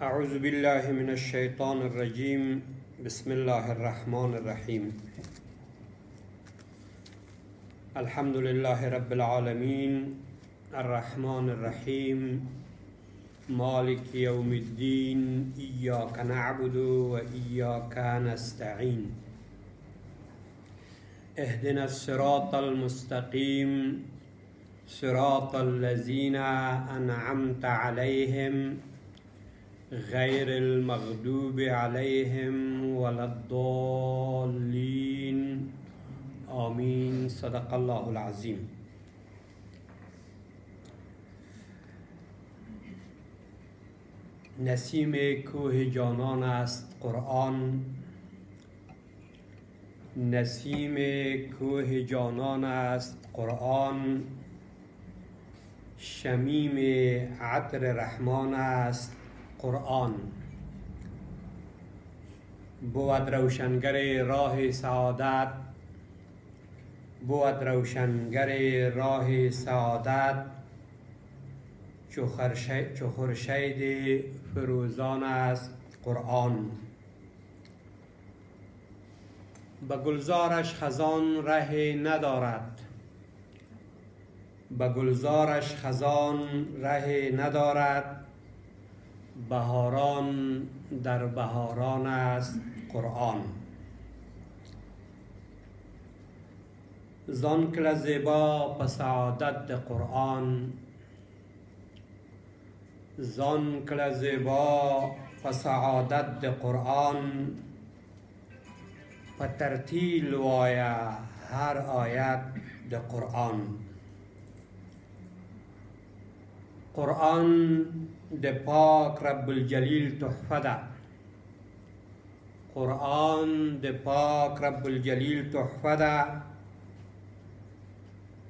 أعوذ بالله من الشيطان الرجيم. بسم الله الرحمن الرحيم. الحمد لله رب العالمين الرحمن الرحيم مالك يوم الدين إياك نعبد وإياك نستعين اهدنا الصراط المستقيم صراط الذين أنعمت عليهم غير المغضوب عليهم ولا الضالين آمين. صدق الله العظيم. نسیم کوه جانان است قرآن، نسیم کوه جانان است قرآن، شمیم عطر رحمان است قرآن. بود روشنگر راه سعادت، بود روشنگر راه سعادت، چو خورشید فروزان است قرآن. به گلزارش خزان ره ندارد، به گلزارش خزان ره ندارد، بهاران در بهاران است قرآن. زان کل زیبا به سعادت قرآن، زان کل زیبا به سعادت قرآن، په ترتیل وایا هر آیت د قرآن. قرآن د پاک رب الجلیل تحفه ده، قرآن د پاک رب الجلیل تحفه ده،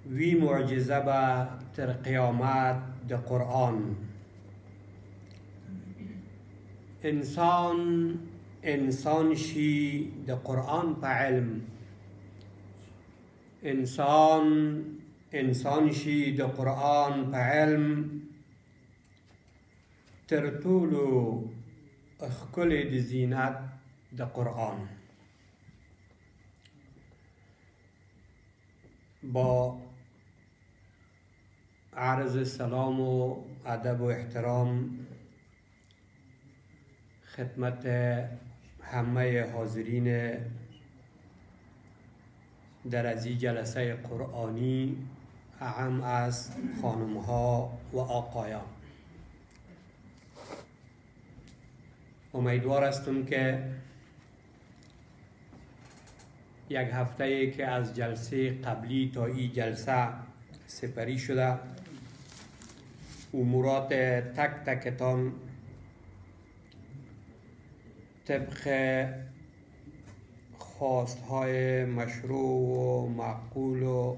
وی معجزه به تر قیامت د قرآن. انسان شي د قرآن په علم، انسان شي د قرآن په علم، تر ټولو ښکلی د زینت د قرآن. با عرض سلام و ادب و احترام خدمت همه حاضرین در از این جلسه قرآنی، اعم از خانم ها و آقایان. امیدوار هستم که یک هفته که از جلسه قبلی تا این جلسه سپری شده، امورات تک تکتان طبق خواستهای مشروع و معقول و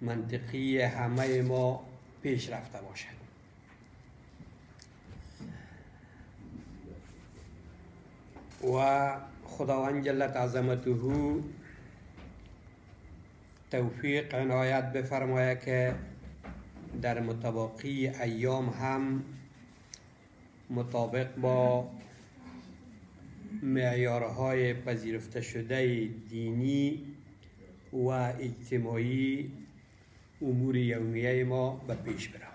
منطقی همه ما پیش رفته باشد. و خداوند جلت عظمته توفیق عنایت بفرماید که در متبقی ایام هم مطابق با معیارهای پذیرفته شده دینی و اجتماعی امور یومیه ما به پیش برود.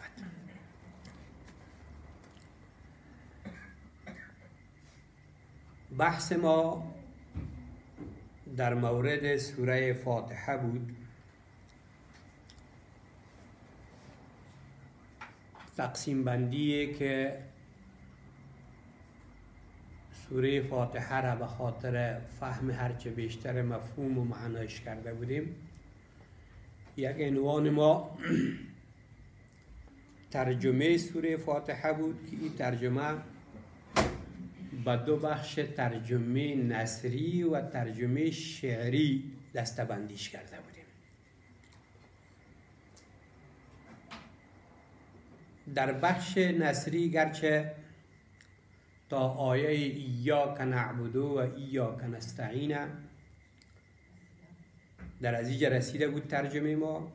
بحث ما در مورد سوره فاتحه بود. تقسیم بندی که سوره فاتحه را به خاطر فهم هرچه بیشتر مفهوم و معنایش کرده بودیم. یک عنوان ما ترجمه سوره فاتحه بود که این ترجمه به دو بخش، ترجمه نثری و ترجمه شعری دسته‌بندیش کرده بودیم. در بخش نثری گرچه تا آیه ایاک نعبد و ایاک نستعین در از اینجا رسیده بود ترجمه ما،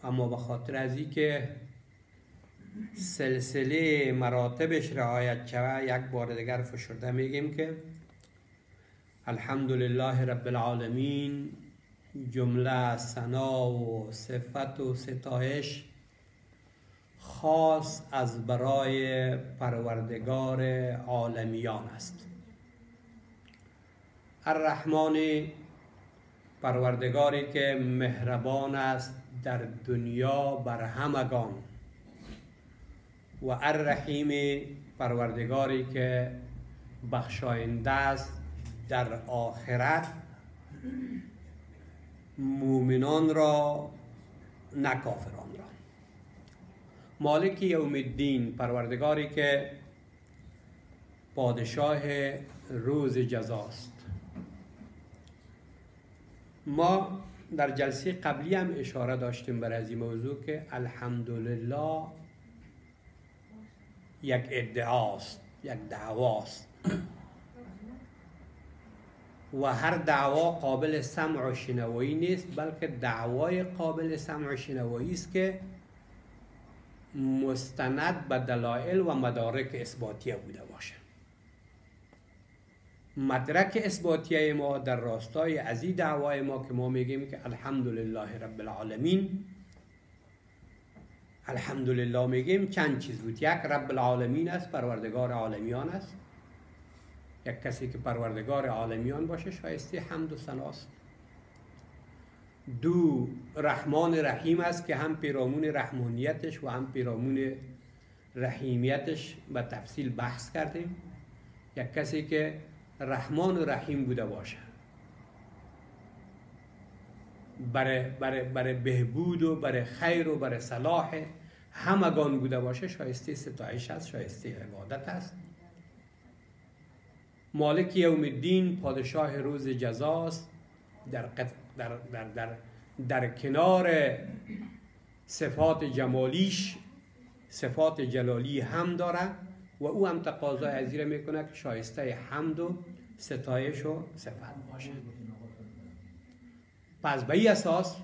اما به خاطر از این که سلسله مراتبش رعایت شود، یک بار دیگر فشرده میگیم که الحمدلله رب العالمین، جمله ثنا و صفت و ستایش خاص از برای پروردگار عالمیان است. الرحمن، پروردگاری که مهربان است در دنیا بر همگان، و الرحیم، پروردگاری که بخشاینده است در آخرت مومنان را نه کافران را. مالک یوم الدین، پروردگاری که پادشاه روز جزاست. ما در جلسه قبلی هم اشاره داشتیم بر از این موضوع که الحمدلله یک ادعاست، یک دعواست و هر دعوا قابل سمع و شنوایی نیست، بلکه دعوای قابل سمع و شنوایی است که مستند به دلایل و مدارک اثباتیه بوده باشه. مدرک اثباتیه ما در راستای از این دعوای ما که ما میگیم که الحمدلله رب العالمین، الحمدلله میگیم چند چیز بود. یک، رب العالمین است، پروردگار عالمیان است. یک کسی که پروردگار عالمیان باشه شایسته حمد و ثناست. دو، رحمان رحیم است که هم پیرامون رحمانیتش و هم پیرامون رحیمیتش به تفصیل بحث کردیم. یک کسی که رحمان و رحیم بوده باشه، برای بهبود و برای خیر و برای صلاح همگان بوده باشه شایسته ستایش است، شایسته عبادت است. مالک یوم الدین، پادشاه روز جزاست. در کنار صفات جمالیش صفات جلالی هم داره و او هم تقاضای از این میکنه که شایسته حمد و ستایش و صفت باشه. پس به این اساس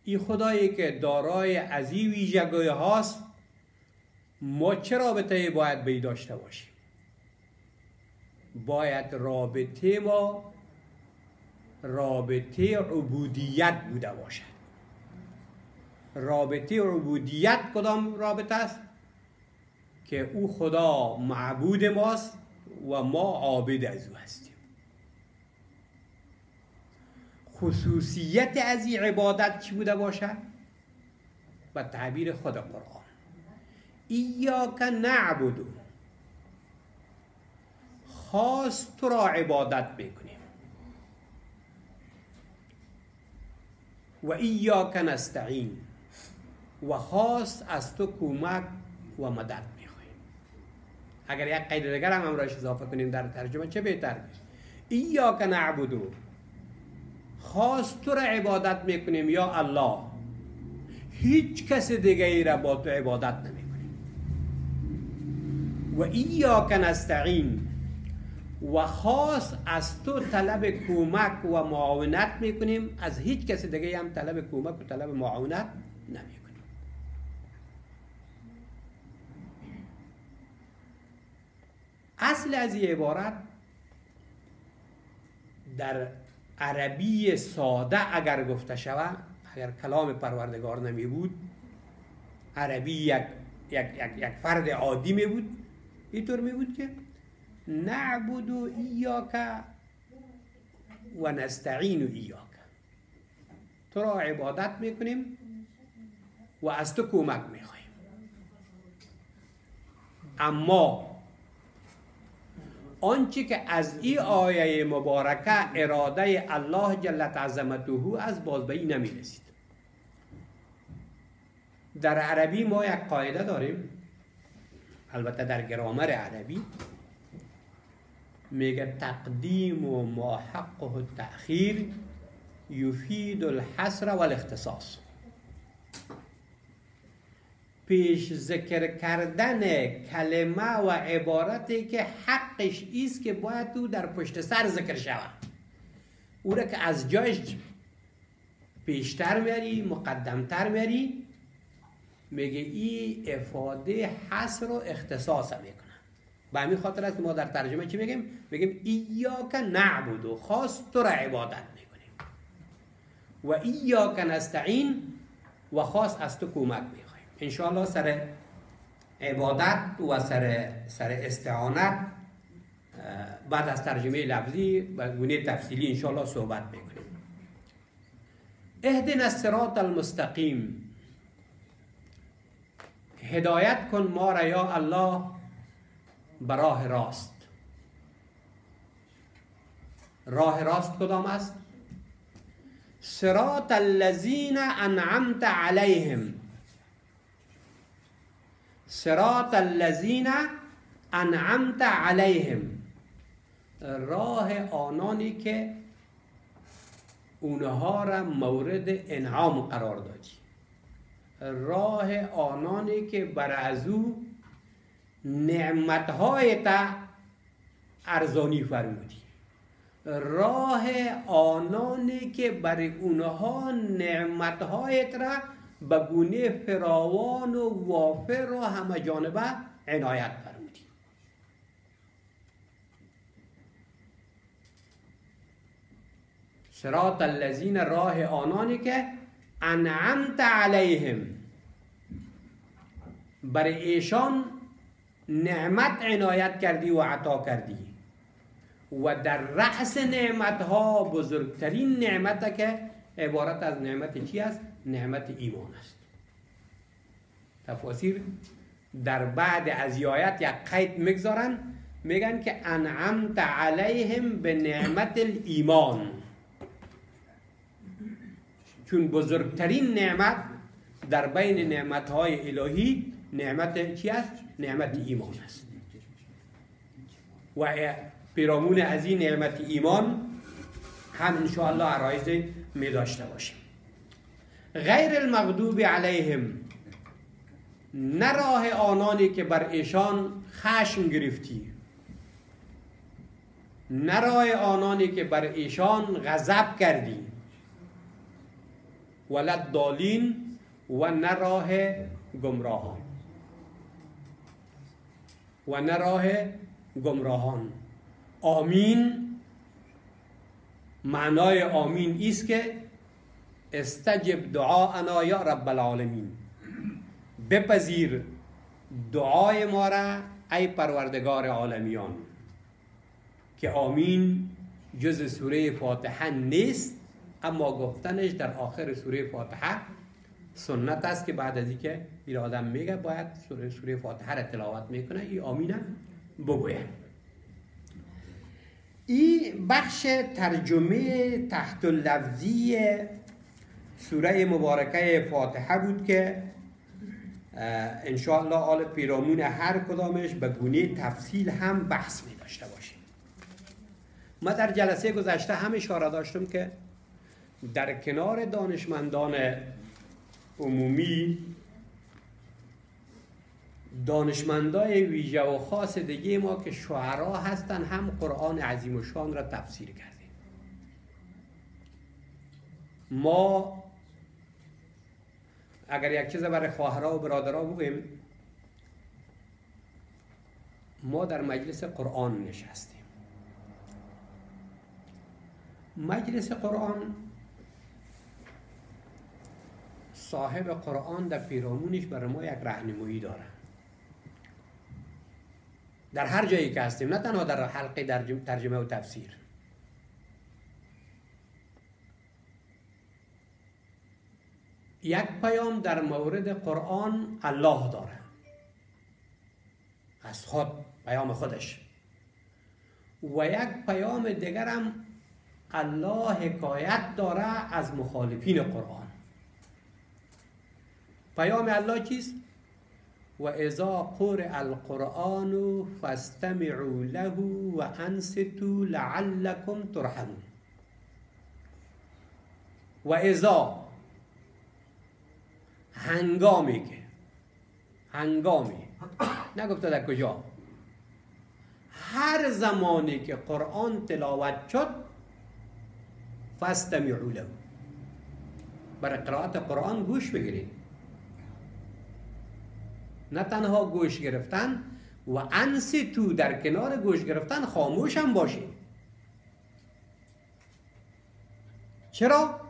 این خدایی که دارای از این ویژگی هاست، ما چه رابطه باید به این داشته باشیم؟ باید رابطه ما رابطه عبودیت بوده باشد. رابطه عبودیت کدام رابطه است؟ که او خدا معبود ماست و ما عابد از او هستیم. خصوصیت از این عبادت چی بوده باشد؟ به تعبیر خود قرآن، ایاک نعبد، خاص تو را عبادت میکنیم، و ایاک نستعین، و خاص از تو کمک و مدد میخوایم. اگر یک قید دیگر هم امرایش اضافه کنیم در ترجمه چه بهتر میشه؟ ایاک نعبدو، خاص تو را عبادت میکنیم یا الله، هیچ کس دیگه ای را با تو عبادت نمیکنیم. و ایاک نستعین، و خاص از تو طلب کمک و معاونت میکنیم، از هیچ کس دیگه هم طلب کمک و طلب معاونت نمیکنیم. اصل از این عبارت در عربی ساده اگر گفته شود، اگر کلام پروردگار نمی بود، عربی یک فرد عادی می بود، اینطور می بود که نعبد ایاک و نستعین ایاک، تو را عبادت میکنیم و از تو کمک میخوایم. اما آنچه که از این آیه مبارکه اراده الله جل عظمته از باز به این نمی رسید. در عربی ما یک قاعده داریم، البته در گرامر عربی میگه تقدیم و ما حقه التأخیر یفید الحصر والاختصاص. پیش ذکر کردن کلمه و عبارتی که حقش ایست که باید تو در پشت سر ذکر شود، او را که از جایش پیشتر میاری، مقدمتر میاری، میگه این افاده حصر و اختصاص میکنه. به همین خاطر است ما در ترجمه چی میگیم؟ میگیم ایاک نعبد، و خاص تو را عبادت میکنیم، و ایاک نستعین، و خاص از تو کمک میخوایم. انشاءالله سر عبادت و سر استعانت بعد از ترجمه لفظی و گونه تفصیلی انشاءالله صحبت میکنیم. اهدنا الصراط المستقیم، هدایت کن ما را یا الله به راه راست. راه راست کدام است؟ صراط الذین انعمت علیهم، صراط الذین انعمت علیهم، راه آنانی که اونها را مورد انعام قرار دادی، راه آنانی که بر از او نعمتهای تا ارزانی فرمودی، راه آنانی که بر اونها نعمتهای را به گونه فراوان و وافر و همه جانبه عنایت فرمودی. صراط الذین، راه آنانی که انعمت علیهم، بر ایشان نعمت عنایت کردی و عطا کردی، و در رأس نعمتها بزرگترین نعمت که عبارت از نعمت چی است؟ نعمت ایمان است. تفاسیر در بعد از آیت یک قید میگذارن، میگن که انعمت علیهم به نعمت الایمان، چون بزرگترین نعمت در بین نعمتهای الهی نعمت چی است؟ نعمت ایمان است. و پیرامون از این نعمت ایمان هم انشاءالله عرایض می داشته باشیم. غیر المغضوب علیهم، نه راه آنانی که بر ایشان خشم گرفتی، نه راه آنانی که بر ایشان غضب کردی، ولا الضالین، و نه راه گمراهان، و نه راه گمراهان. آمین، معنای آمین ایست که استجب دعاءنا یا رب العالمین، بپذیر دعای ما را ای پروردگار عالمیان. که آمین جز سوره فاتحه نیست، اما گفتنش در آخر سوره فاتحه سنت است که بعد از اینکه این آدم میگه باید سوره فاتحه را تلاوت میکنه، این آمین بگوید. این بخش ترجمه تحت اللفظی سوره مبارکه فاتحه بود که انشاءالله آل پیرامون هر کدامش به گونه تفصیل هم بحث می داشته باشیم. ما در جلسه گذشته هم اشاره داشتم که در کنار دانشمندان عمومی، دانشمندای ویژه و خاص دیگه ما که شعرا هستن هم قرآن عظیم و شان را تفسیر کردیم. ما اگر یک چیز برای خواهرها و برادرها بگیم، ما در مجلس قرآن نشستیم. مجلس قرآن، صاحب قرآن در پیرامونش برای ما یک راهنمایی داره. در هر جایی که هستیم، نه تنها در حلقه در ترجمه و تفسیر. یک پیام در مورد قرآن الله داره، از خود، پیام خودش، و یک پیام دیگر هم الله حکایت داره از مخالفین قرآن. پیام الله چیست؟ و اذا قرئ القرآن فاستمعوا له و انصتوا لعلكم ترحمون. و اذا، هنگامی که، هنگامی نگفته در کجا، هر زمانی که قرآن تلاوت شد، فاستمعوا له، برای قرائت قرآن گوش بگیرید. نه تنها گوش گرفتن و انصتو، در کنار گوش گرفتن خاموش هم باشید. چرا؟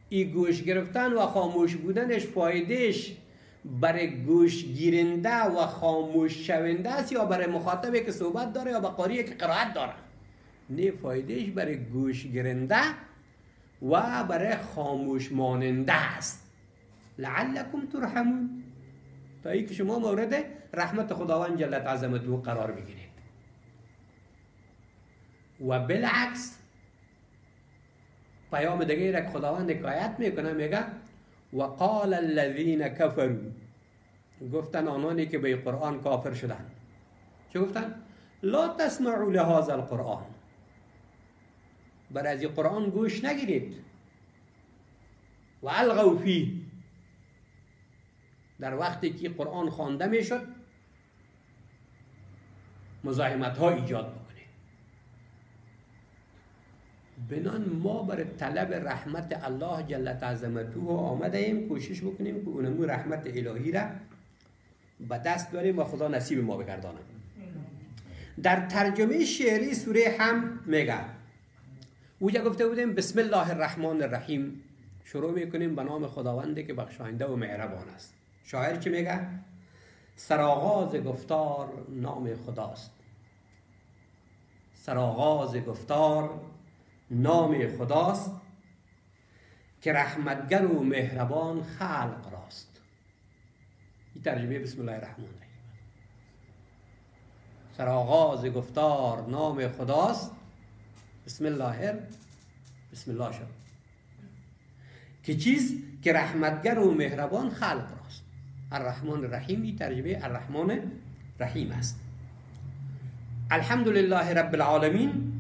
این گوش گرفتن و خاموش بودنش فایدهش برای گوش گیرنده و خاموش شونده است یا برای مخاطبی که صحبت داره یا به قاریه که قرائت داره؟ نه، فایدهش برای گوش گیرنده و برای خاموش ماننده است. لعلکم ترحمون، تا ای که شما مورد رحمت خداوند جل عظمته قرار بگیرید. و بالعکس پیام دیگه را خداوند حکایت میکنه، میگه وقال الذين كفروا، گفتن آنانی که به قرآن کافر شدن، چه گفتن؟ لا تسمعوا لهذا القرآن، بر از این قرآن گوش نگیرید. و الغوا فیه، در وقتی که قرآن خوانده میشد مزاحمت ها ایجاد بکنه. بنان ما برای طلب رحمت الله جل عظمته آمده ایم، کوشش بکنیم که اونمو رحمت الهی را به دست داریم و خدا نصیب ما بگردانه. در ترجمه شعری سوره هم میگه، اوجا گفته بودیم بسم الله الرحمن الرحیم، شروع میکنیم به نام خداونده که بخشاینده و مهربان است. شاعر چی میگه؟ سرآغاز گفتار نام خداست، سرآغاز گفتار نام خداست، که رحمتگر و مهربان خلق راست. این ترجمه بسم الله الرحمن الرحیم. سرآغاز گفتار نام خداست، بسم الله شد، که چیز که رحمتگر و مهربان خلق راست. الرحمن الرحیم، این ترجمه الرحمن رحیم است. الحمدلله رب العالمین،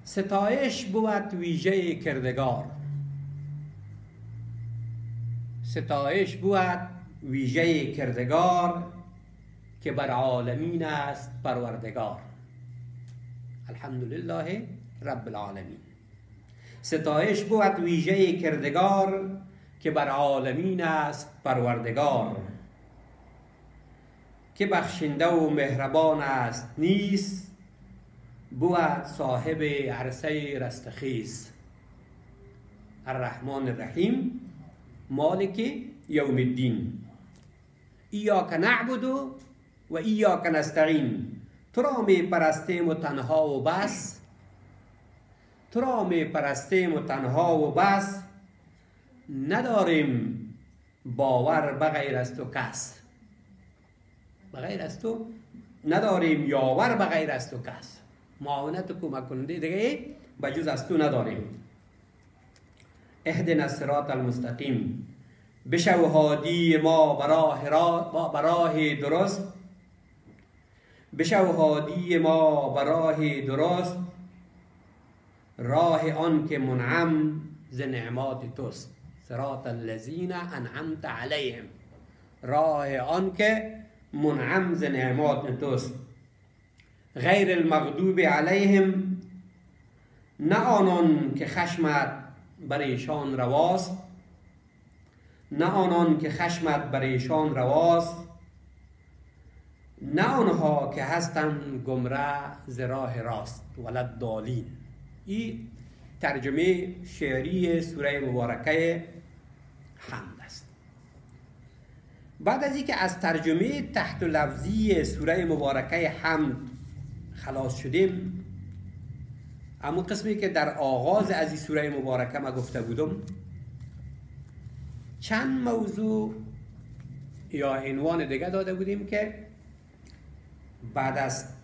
ستایش بود ویژه کردگار، ستایش بود ویژه کردگار، که بر عالمین است پروردگار. الحمدلله رب العالمین، ستایش بود ویژه کردگار، که بر عالمین است پروردگار. که بخشنده و مهربان است نیست، بود صاحب عرصه رستخیز. الرحمن الرحیم، مالک یوم الدین. ایاک نعبد و ایاک نستعین، تو را می پرستیم و تنها و بس، تو را می پرستیم و تنها و بس، نداریم باور بغیر از تو کس. بغیر از تو نداریم یاور، بغیر از تو کس، معاونت و کمک کننده دیگه بجز از تو نداریم. اهدنا الصراط المستقیم، بشو هادی ما براه درست، بشو هادی ما براه درست، راه آن که منعم ز نعمات توست. صراط الذین انعمت علیهم، راه آن که منعم ز نعمات توست. غیر المغضوب علیهم، نه آنان که خشمت بر ایشان رواست، نه آنان که خشمت بر ایشان رواست، نه آنها که هستند گمراه ز راه راست. ولضالین. این ترجمه شعری سوره مبارکه حمد است. بعد از اینکه از ترجمه تحت لفظی سوره مبارکه حمد خلاص شدیم، اما قسمی که در آغاز از این سوره مبارکه ما گفته بودم، چند موضوع یا عنوان دیگه داده بودیم که بعد از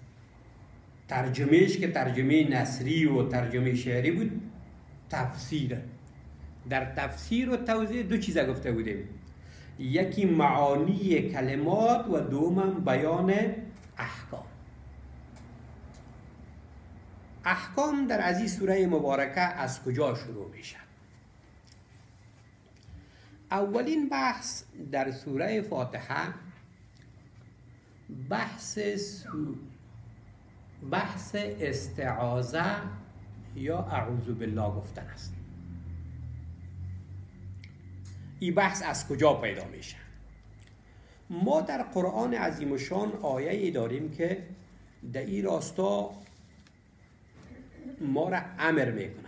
ترجمهش که ترجمه نثری و ترجمه شعری بود، تفسیر. در تفسیر و توضیح دو چیز گفته بودیم، یکی معانی کلمات و دوم بیان احکام. احکام در از این سوره مبارکه از کجا شروع میشه؟ اولین بحث در سوره فاتحه بحث استعاذه یا اعوذ بالله گفتن است. این بحث از کجا پیدا میشه؟ ما در قرآن عظیم الشان آیه‌ای داریم که در این راستا ما را امر میکند.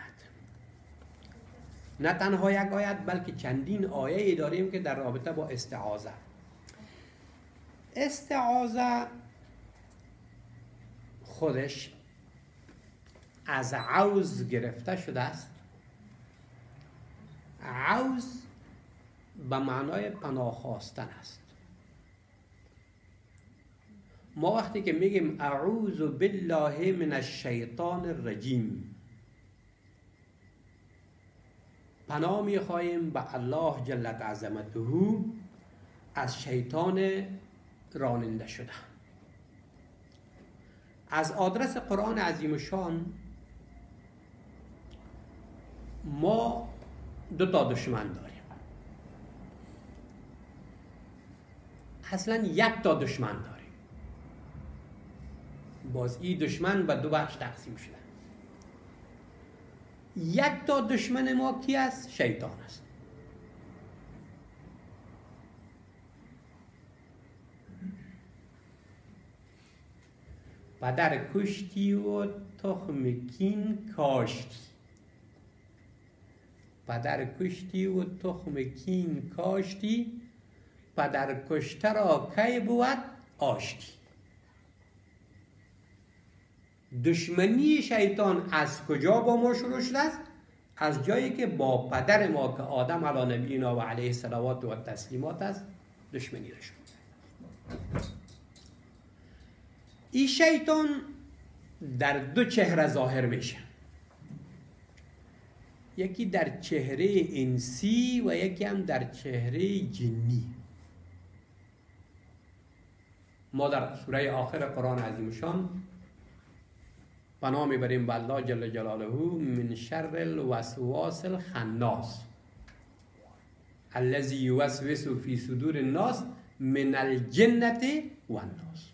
نه تنها یک آیت بلکه چندین آیه‌ای داریم که در رابطه با استعاذه. استعاذه خودش از عوض گرفته شده است. عوض به معنای پناه خواستن است. ما وقتی که میگیم اعوذ بالله من الشیطان الرجیم، پناه میخواهیم به الله جل عظمته از شیطان راننده شده. از آدرس قرآن عظیم الشان ما دو تا دشمن داریم. اصلا یک تا دشمن داریم. باز این دشمن به دو بخش تقسیم شده. یک تا دشمن ما کی است؟ شیطان است. پدر کشتی و تخم کین کاشتی. پدر کشتی و تخم کین کاشتی، پدر کشته را کی بود آشتی. دشمنی شیطان از کجا با ما شروع شده است؟ از جایی که با پدر ما که آدم علی نبینا و علیه الصلوات و تسلیمات است دشمنی را شروع. این شیطان در دو چهره ظاهر میشه. یکی در چهره انسی و یکی هم در چهره جنی. ما در سوره آخر قرآن عظیم الشان پناه میبریم به الله جل جلاله من شر الوسواس الخناس الذی یوسوس فی صدور الناس من الجنة والناس.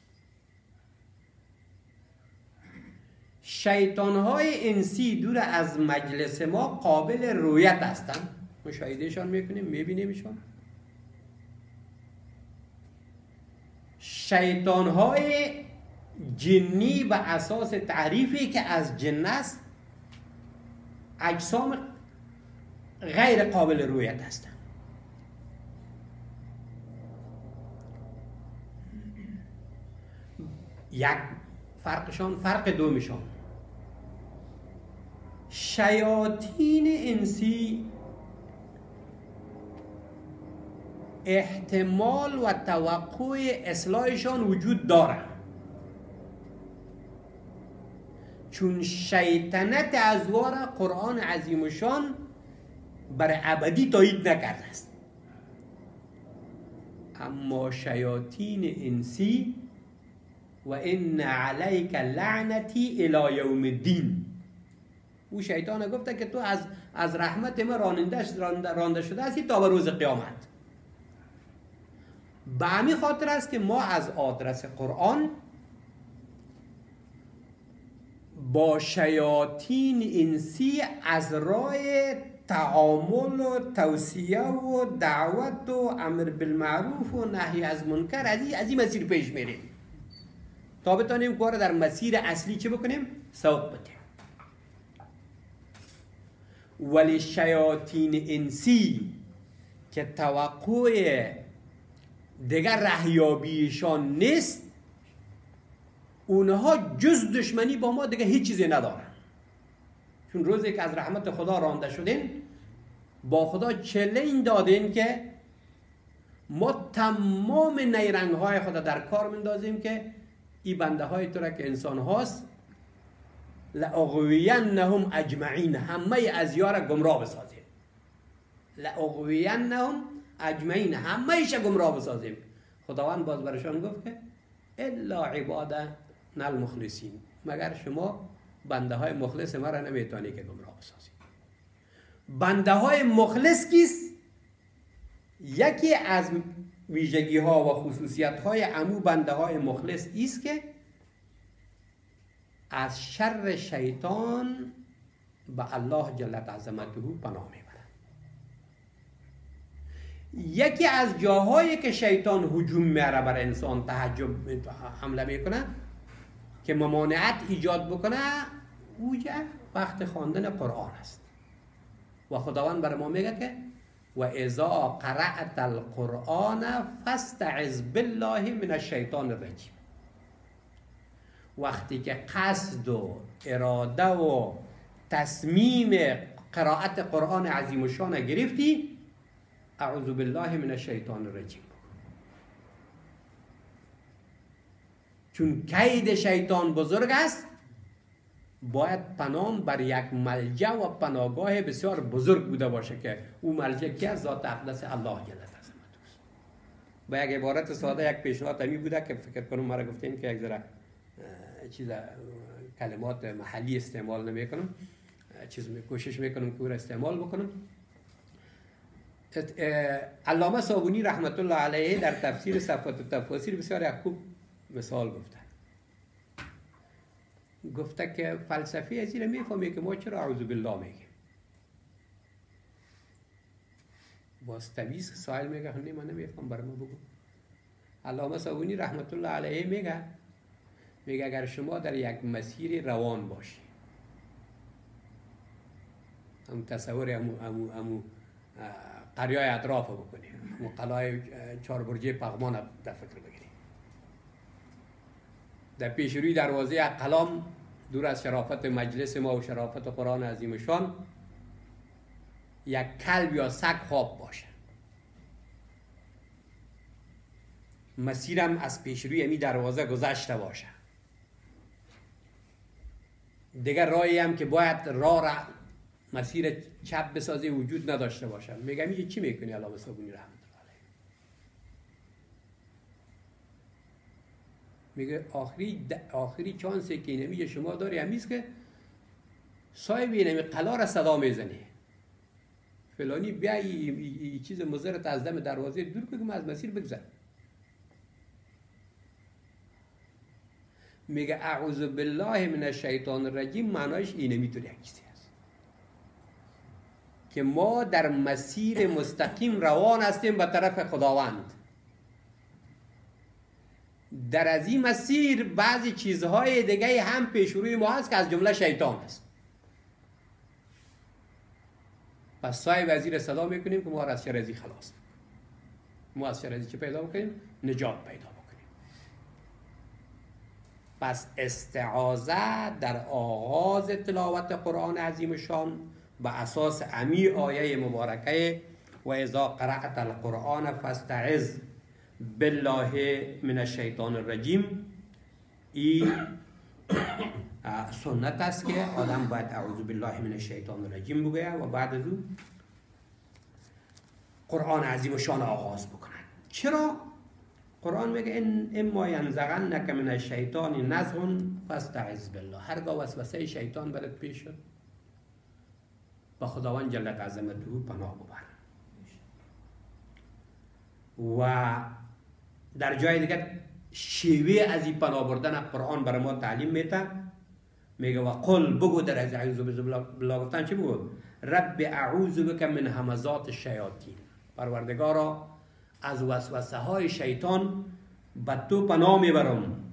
شیطان‌های انسی دور از مجلس ما قابل رویت هستند. مشاهدهشان میکنیم، میبینیمشان. شیطان‌های جنی به اساس تعریفی که از جن است اجسام غیر قابل رویت هستند. یک فرقشان، فرق دومشان، شیاطین انسی احتمال و توقع اصلاحشان وجود داره، چون شیطنت ازوار قرآن عظیم الشان بر ابدی تایید نکرده است. اما شیاطین انسی و ان علیک لعنتی الی یوم الدین، او شیطان گفته که تو از رحمت ما رانده شده هستی تا به روز قیامت. به همین خاطر است که ما از آدرس قرآن با شیاطین انسی از راه تعامل و توصیه و دعوت و امر بالمعروف و نهی از منکر از این مسیر پیش میریم تا بتانیم کار در مسیر اصلی چه بکنیم؟ سوق بدیم. ولی شیاطین انسی که توقع دیگر رهیابیشان نیست، اونها جز دشمنی با ما دیگه هیچ چیزی ندارن. چون روزی که از رحمت خدا رانده شدین با خدا چلنج دادین که ما تمام نیرنگ های خدا در کار مندازیم که این بنده های تو را که انسان هاست لأغوینهم اجمعین، همه از یار گمراه بسازیم. لأغوینهم اجمعین، همه ایش گمراه بسازیم. خداوند باز برشان گفت که الا عبادنا المخلصین، مگر شما بنده های مخلص ما را نمیتونی که گمراه بسازید. بنده های مخلص کیست؟ یکی از ویژگی ها و خصوصیت های امو بنده های مخلص ایست که از شر شیطان به الله جل عظمته پناه میبرند. یکی از جاهایی که شیطان هجوم میاره بر انسان، تهجم حمله میکنه که ممانعت ایجاد بکنه، اوجه وقت خواندن قرآن است. و خداوند بر ما میگه که و اذا قرأت القرآن فاستعذ بالله من الشیطان الرجیم. وقتی که قصد و اراده و تصمیم قرائت قرآن عظیم الشان گرفتی، اعوذ بالله من الشیطان الرجیم، چون کید شیطان بزرگ است. باید پناه بر یک ملجأ و پناهگاه بسیار بزرگ بوده باشه که او ملجأ که از ذات اقدس الله جل عظمت. با یک عبارت ساده، یک پیشنهاد همی بوده که فکر کنم مرا گفتیم که یک ذره کلمات محلی استعمال نمی کنم، کوشش میکنم که او را استعمال بکنم. علامه صابونی رحمت الله علیه در تفسیر صفات التفاسیر بسیار یک خوب مثال گفته که فلسفه از این میفهمه که ما چرا اعوذ بالله میگیم. باز طبیعی سائل میگه نه من نمیفهم، برای ما بگو. علامه صابونی رحمت الله علیه میگه اگر شما در یک مسیر روان باشی، هم تصور امو قریای اطراف بکنی، امو قلعه چهار برجه پغمان در فکر بگیری، در پیش روی دروازه قلام دور از شرافت مجلس ما و شرافت قرآن عظیم شان یک کلب یا سگ خواب باشه، مسیرم از پیش روی امی دروازه گذشته باشه، دیگر راهی هم که باید راه را مسیر چپ بسازی وجود نداشته باشه. میگم یه چی میکنی علامه صابونی رحمت الله علیه؟ میگه آخری چانسی که اینمی شما داری همیست که صاحب اینمی قلا را صدا میزنی، فلانی بیا این چیز مضرت از دم دروازه دور کنم از مسیر بگذر. میگه اعوذ بالله من الشیطان الرجیم معنایش اینه، میتونه یک چیزی هست که ما در مسیر مستقیم روان هستیم به طرف خداوند. در از این مسیر بعضی چیزهای دیگه هم پیش روی ما هست که از جمله شیطان است. پس صاحب وزیر صدا میکنیم که ما از شر ازی خلاص بکنیم. ما از شر ازی چه پیدا بکنیم؟ نجات پیدا بکنیم. پس استعاذه در آغاز تلاوت قرآن عظیم شان به اساس امی آیه مبارکه و اذا قرأت القرآن فاستعذ بالله من الشیطان الرجیم، این سنت است که آدم باید اعوذ بالله من الشیطان الرجیم بگه و بعد از اون قرآن عظیم شان آغاز بکنن. چرا؟ قرآن میگه اما ینزغنک من الشیطان نزغ فاستعذ بالله. هرگاه وسوسه شیطان برات پیش شد با خداوند جل عظمته پناه ببر. و در جای دیگه شیوه از این پناه بردن قرآن برای ما تعلیم میده، میگه و قل بگو در از اعوذ بالله گفتن چی بگو؟ رب اعوذ بک من همزات الشیاطین، پروردگارا از وسوسه های شیطان به تو پناه میبرم.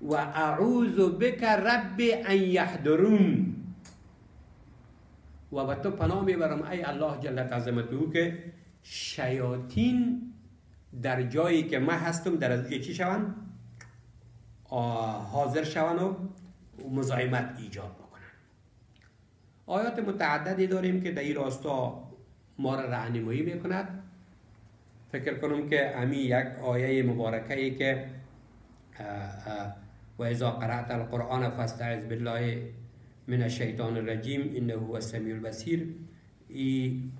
و اعوذ بک رب ان یحضرون، و به تو پناه میبرم ای الله جل عظمته که شیاطین در جایی که من هستم در از چی شون؟ حاضر شون و مزاحمت ایجاد بکنن. آیات متعددی داریم که در این راستا ما را راهنمایی میکند. فکر کنم که همین یک آیه مبارکه ای که و اذا قرأت القرآن فاستعذ بالله من الشیطان الرجیم انه هو السمیع البصیر، این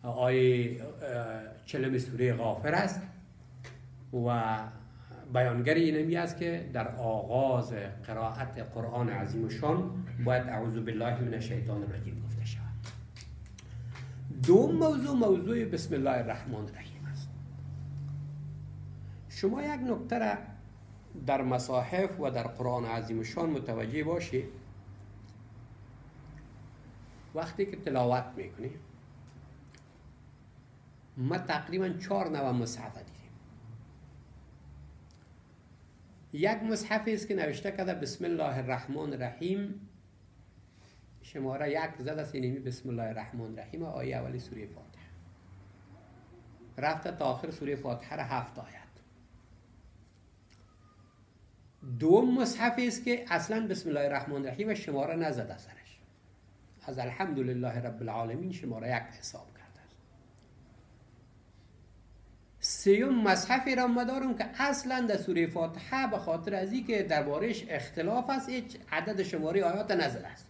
آیه 40 سوره غافر است و بیانگر اینمی است که در آغاز قرائت قرآن عظیم شان باید اعوذ بالله من الشیطان الرجیم گفته شود. دوم موضوع بسم الله الرحمن الرحیم است. شما یک نکته را در مصاحف و در قرآن عظیم شان متوجه باشید. وقتی که تلاوت میکنی ما تقریبا 4 نوع مصحف دیدیم. یک مصحف است که نوشته کرده بسم الله الرحمن الرحیم، شماره 1 زده است، اینمی بسم الله الرحمن الرحیم آیه اولی سوره فاتحه، رفته تا آخر سوره فاتحه را 7 آیت. دوم مصحف است که اصلا بسم الله الرحمن الرحیم شماره نزده سرش، از الحمدلله رب العالمین شماره 1 حساب کرده. سیوم مصحفی را ما دارم که اصلا در سوره فاتحه به خاطر از این که دربارش اختلاف است هیچ عدد شماره آیات نزده است.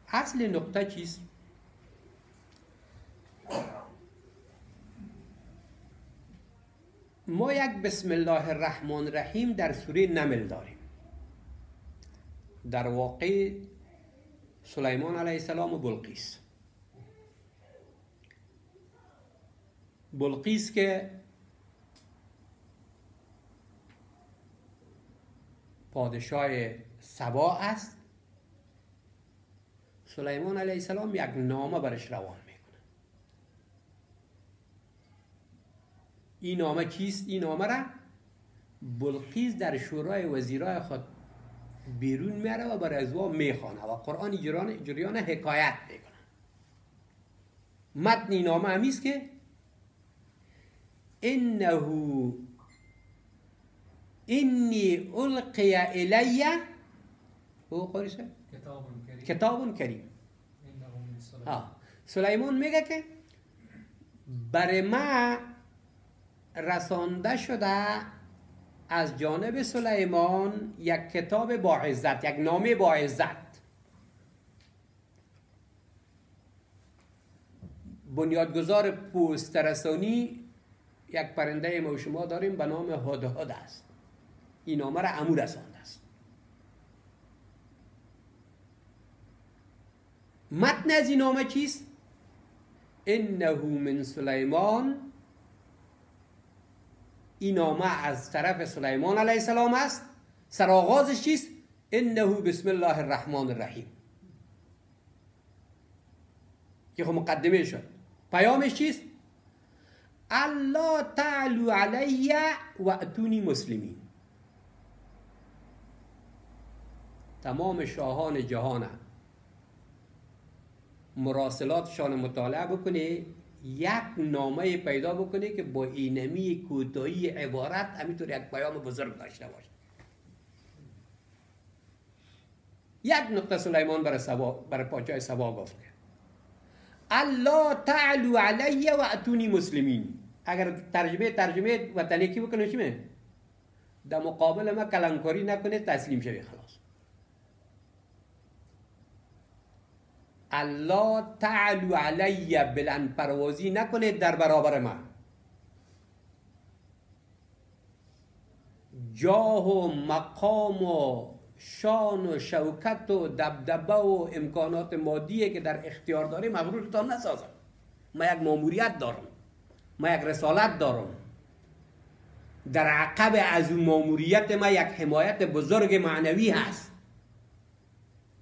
اصل نقطه چیست؟ ما یک بسم الله الرحمن الرحیم در سوره نمل داریم. در واقع سلیمان علیه السلام و بلقیس که پادشاه سبا است، سلیمان علیه السلام یک نامه برش روان میکنه. این نامه چیست؟ این نامه را بلقیس در شورای وزیرای خود بیرون میاره و بر ازوا میخوانه و قرآن جریان حکایت میکنه. متن این نامه همیست که انی القی الی کتاب کریم. سلیمان میگه که برای ما رسانده شده از جانب سلیمان یک کتاب با عزت، یک نامه با عزت. بنیادگذار پست رسانی یک پرنده ما و شما داریم به نام هدهد است. این نامه را امو رسانده است. متن از این نامه چیست؟ انه من سلیمان. این نامه از طرف سلیمان علیه السلام است. سرآغازش چیست؟ انه بسم الله الرحمن الرحیم، که خب مقدمه شد. پیامش چیست؟ الله تعالو علی و اتونی مسلمین. تمام شاهان جهان مراسلاتشان مطالعه بکنه، یک نامه پیدا بکنه که با اینمی کوتاهی عبارت همینطور یک پیام بزرگ داشته باشه. یک نقطه سلیمان برای پادشاه سبا گفت که الله تعالو علی و اتونی مسلمین. اگر ترجمه وطنی کی بکنه چی میگه؟ در مقابل ما کلانکاری نکنه، تسلیم شوی خلاص. الله تعالو علی، بلند پروازی نکنه در برابر ما. جاه و مقام و شان و شوکت و دبدبه و امکانات مادیه که در اختیار داره مغرورتان نسازم. ما یک ماموریت دارم، ما یک رسالت دارم. در عقب از اون ماموریت ما یک حمایت بزرگ معنوی هست.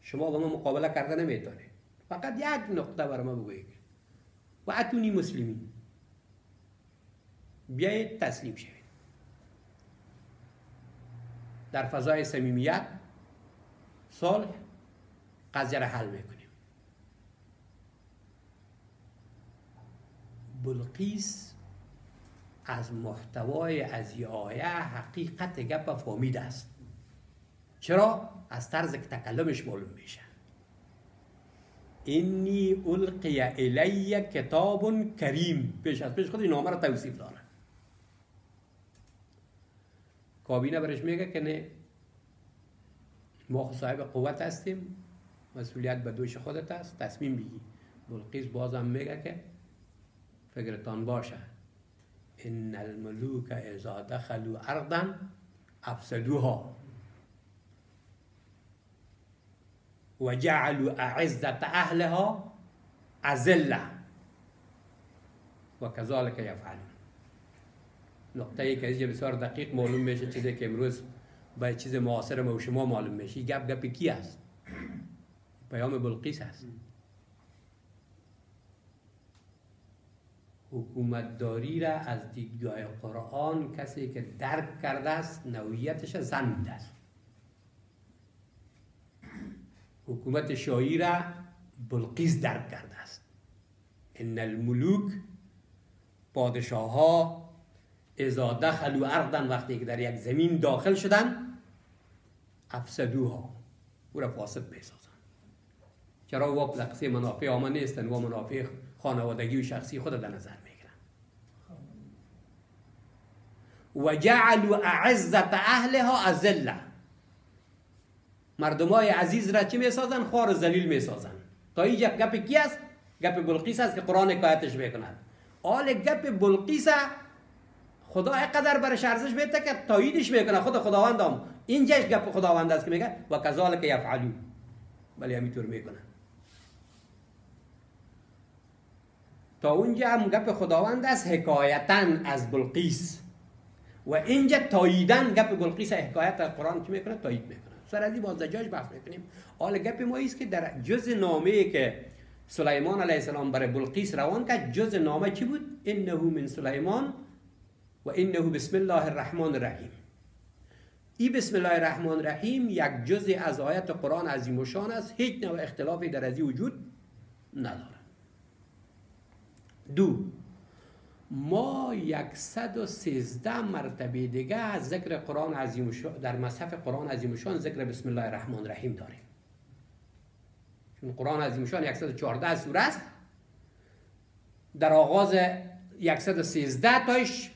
شما با ما مقابله کرده نمیتونه. فقط یک نقطه برای ما بگویید و اتونی مسلمین، بیایید تسلیم شوید. در فضای صمیمیت صلح قضیه را حل میکنیم. بلقیس از محتوای از این آیه حقیقت گپ فهمیده است. چرا؟ از طرز تکلمش معلوم میشه. انی القی الی کتاب کریم. پیش خود این نامه را توصیف داره. کابینه برش میگه که نه، ما صاحب قوت هستیم، مسئولیت به دوش خودت است، تصمیم بگی. بلقیس بازم میگه که فکرتان باشه ان الملوک اذا دخلوا ارضا افسدوها و جعلوا اعزة اهلها اذلة و کذالک یفعلون. نقطه ای که از بسیار دقیق معلوم میشه، چیزی که امروز با چیز معاصر ما و شما معلوم میشه. گپ کی است؟ پیام بلقیس است. حکومتداری را از دیدگاه قرآن کسی که درک کرده است نوعیتش زن بوده است. حکومت شاهی را بلقیس درک کرده است. ان الملوک، پادشاه ها، اذا دخلوا ارضا، وقتی که در یک زمین داخل شدن، افسدوها، او را فاسد میسازن. چرا؟ واقع لقصه منافع عامه نیستن و منافع خانوادگی و شخصی خود در نظر میگیرن. و جعلوا اعزت اهلها اذله، مردمای عزیز را چی میسازن؟ خوار و ذلیل میسازن. تا اینجا گپ کی است؟ گپ بلقیس است که قرآن حکایتش میکند. آل گپ بلقیس خدا اینقدر برش ارزش میده که تاییدش میکنه. خود خداوند هم اینجاش گپ خداوند است که میگه و کذالک یفعلون، ولی همینطور میکنه. تا اونجا هم گپ خداوند است حکایتا از بلقیس، و اینجا تاییدن گپ بلقیس حکایت از قرآن چی میکنه؟ تایید میکنه. سر از این باز جاش بحث میکنیم. حالا گپ ما است که در جز نامه‌ای که سلیمان علیه السلام برای بلقیس روان کرد، جز نامه چی بود؟ انه من سلیمان و انه بسم الله الرحمن الرحیم. این بسم الله الرحمن الرحیم یک جزء از آیت قرآن عظیم و شان است، هیچ نوع اختلافی در ازی وجود نداره. دو، ما 113 مرتبه دیگه از ذکر قرآن عظیم و شان در مصحف قرآن عظیم و شان ذکر بسم الله الرحمن الرحیم داریم. چون قرآن عظیم و شان 114 سوره است، در آغاز 113 تایش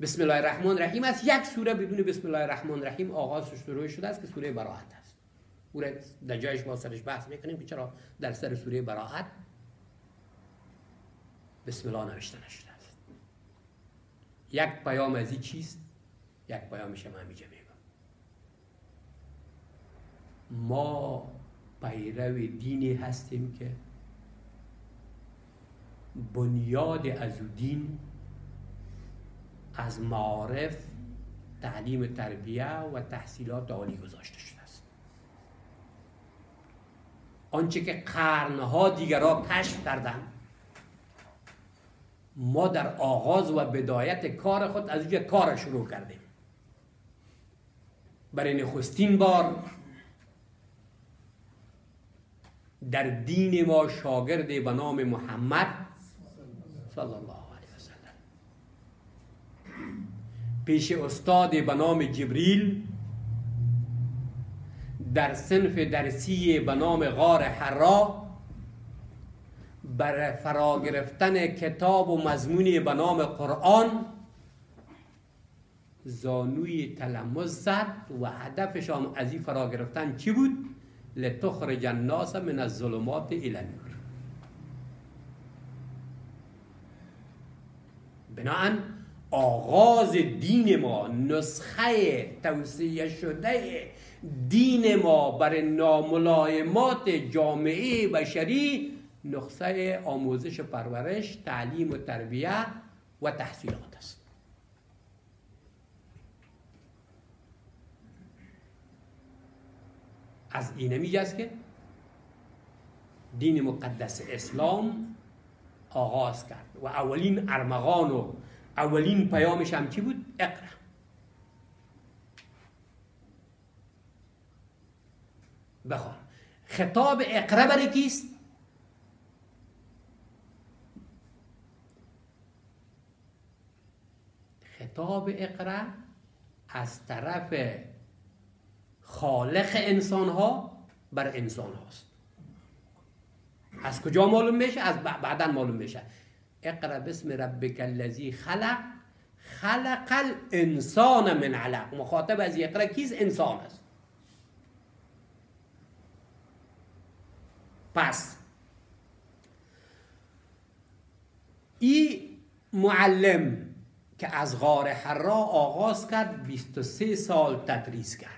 بسم الله الرحمن الرحیم است. یک سوره بدون بسم الله الرحمن الرحیم آغازش شروع شده است که سوره براءت است. او را در جایش با سرش بحث میکنیم که چرا در سر سوره براءت بسم الله نوشته نشده است. یک پیام از این چیست؟ یک پیامش هم همیشه میگم، ما پیرو دینی هستیم که بنیاد از دین از معارف، تعلیم تربیه و تحصیلات عالی گذاشته شده است. آنچه که قرنها دیگرها کشف کردند، ما در آغاز و بدایت کار خود از اینجا کار شروع کردیم. برای نخستین بار در دین ما شاگردی به نام محمد صلی الله علیه وسلم، پیش استادی به نام جبریل، در صنف درسی به نام غار حرا، برای فرا گرفتن کتاب و مضمونی به نام قرآن زانوی تلمس زد و هدفشان از این فرا گرفتن چی بود؟ لتخرج الناس من الظلمات الی النور. بنابراین آغاز دین ما، نسخه توصیه شده دین ما برای ناملایمات جامعه بشری، نسخه آموزش پرورش، تعلیم و تربیه و تحصیلات است. از این میگه است که دین مقدس اسلام آغاز کرد و اولین ارمغان و اولین پیامش هم چی بود؟ اقرا. بخوان. خطاب اقرا برای کیست؟ خطاب اقرا از طرف خالق انسان ها بر انسان هاست. از کجا معلوم میشه؟ از بعداً معلوم میشه. اقرا بسم ربک الذی خلق، خلق الانسان من علق. مخاطب از اقرا کیست؟ انسان است. پس این معلم که از غار حرا آغاز کرد 23 سال تدریس کرد.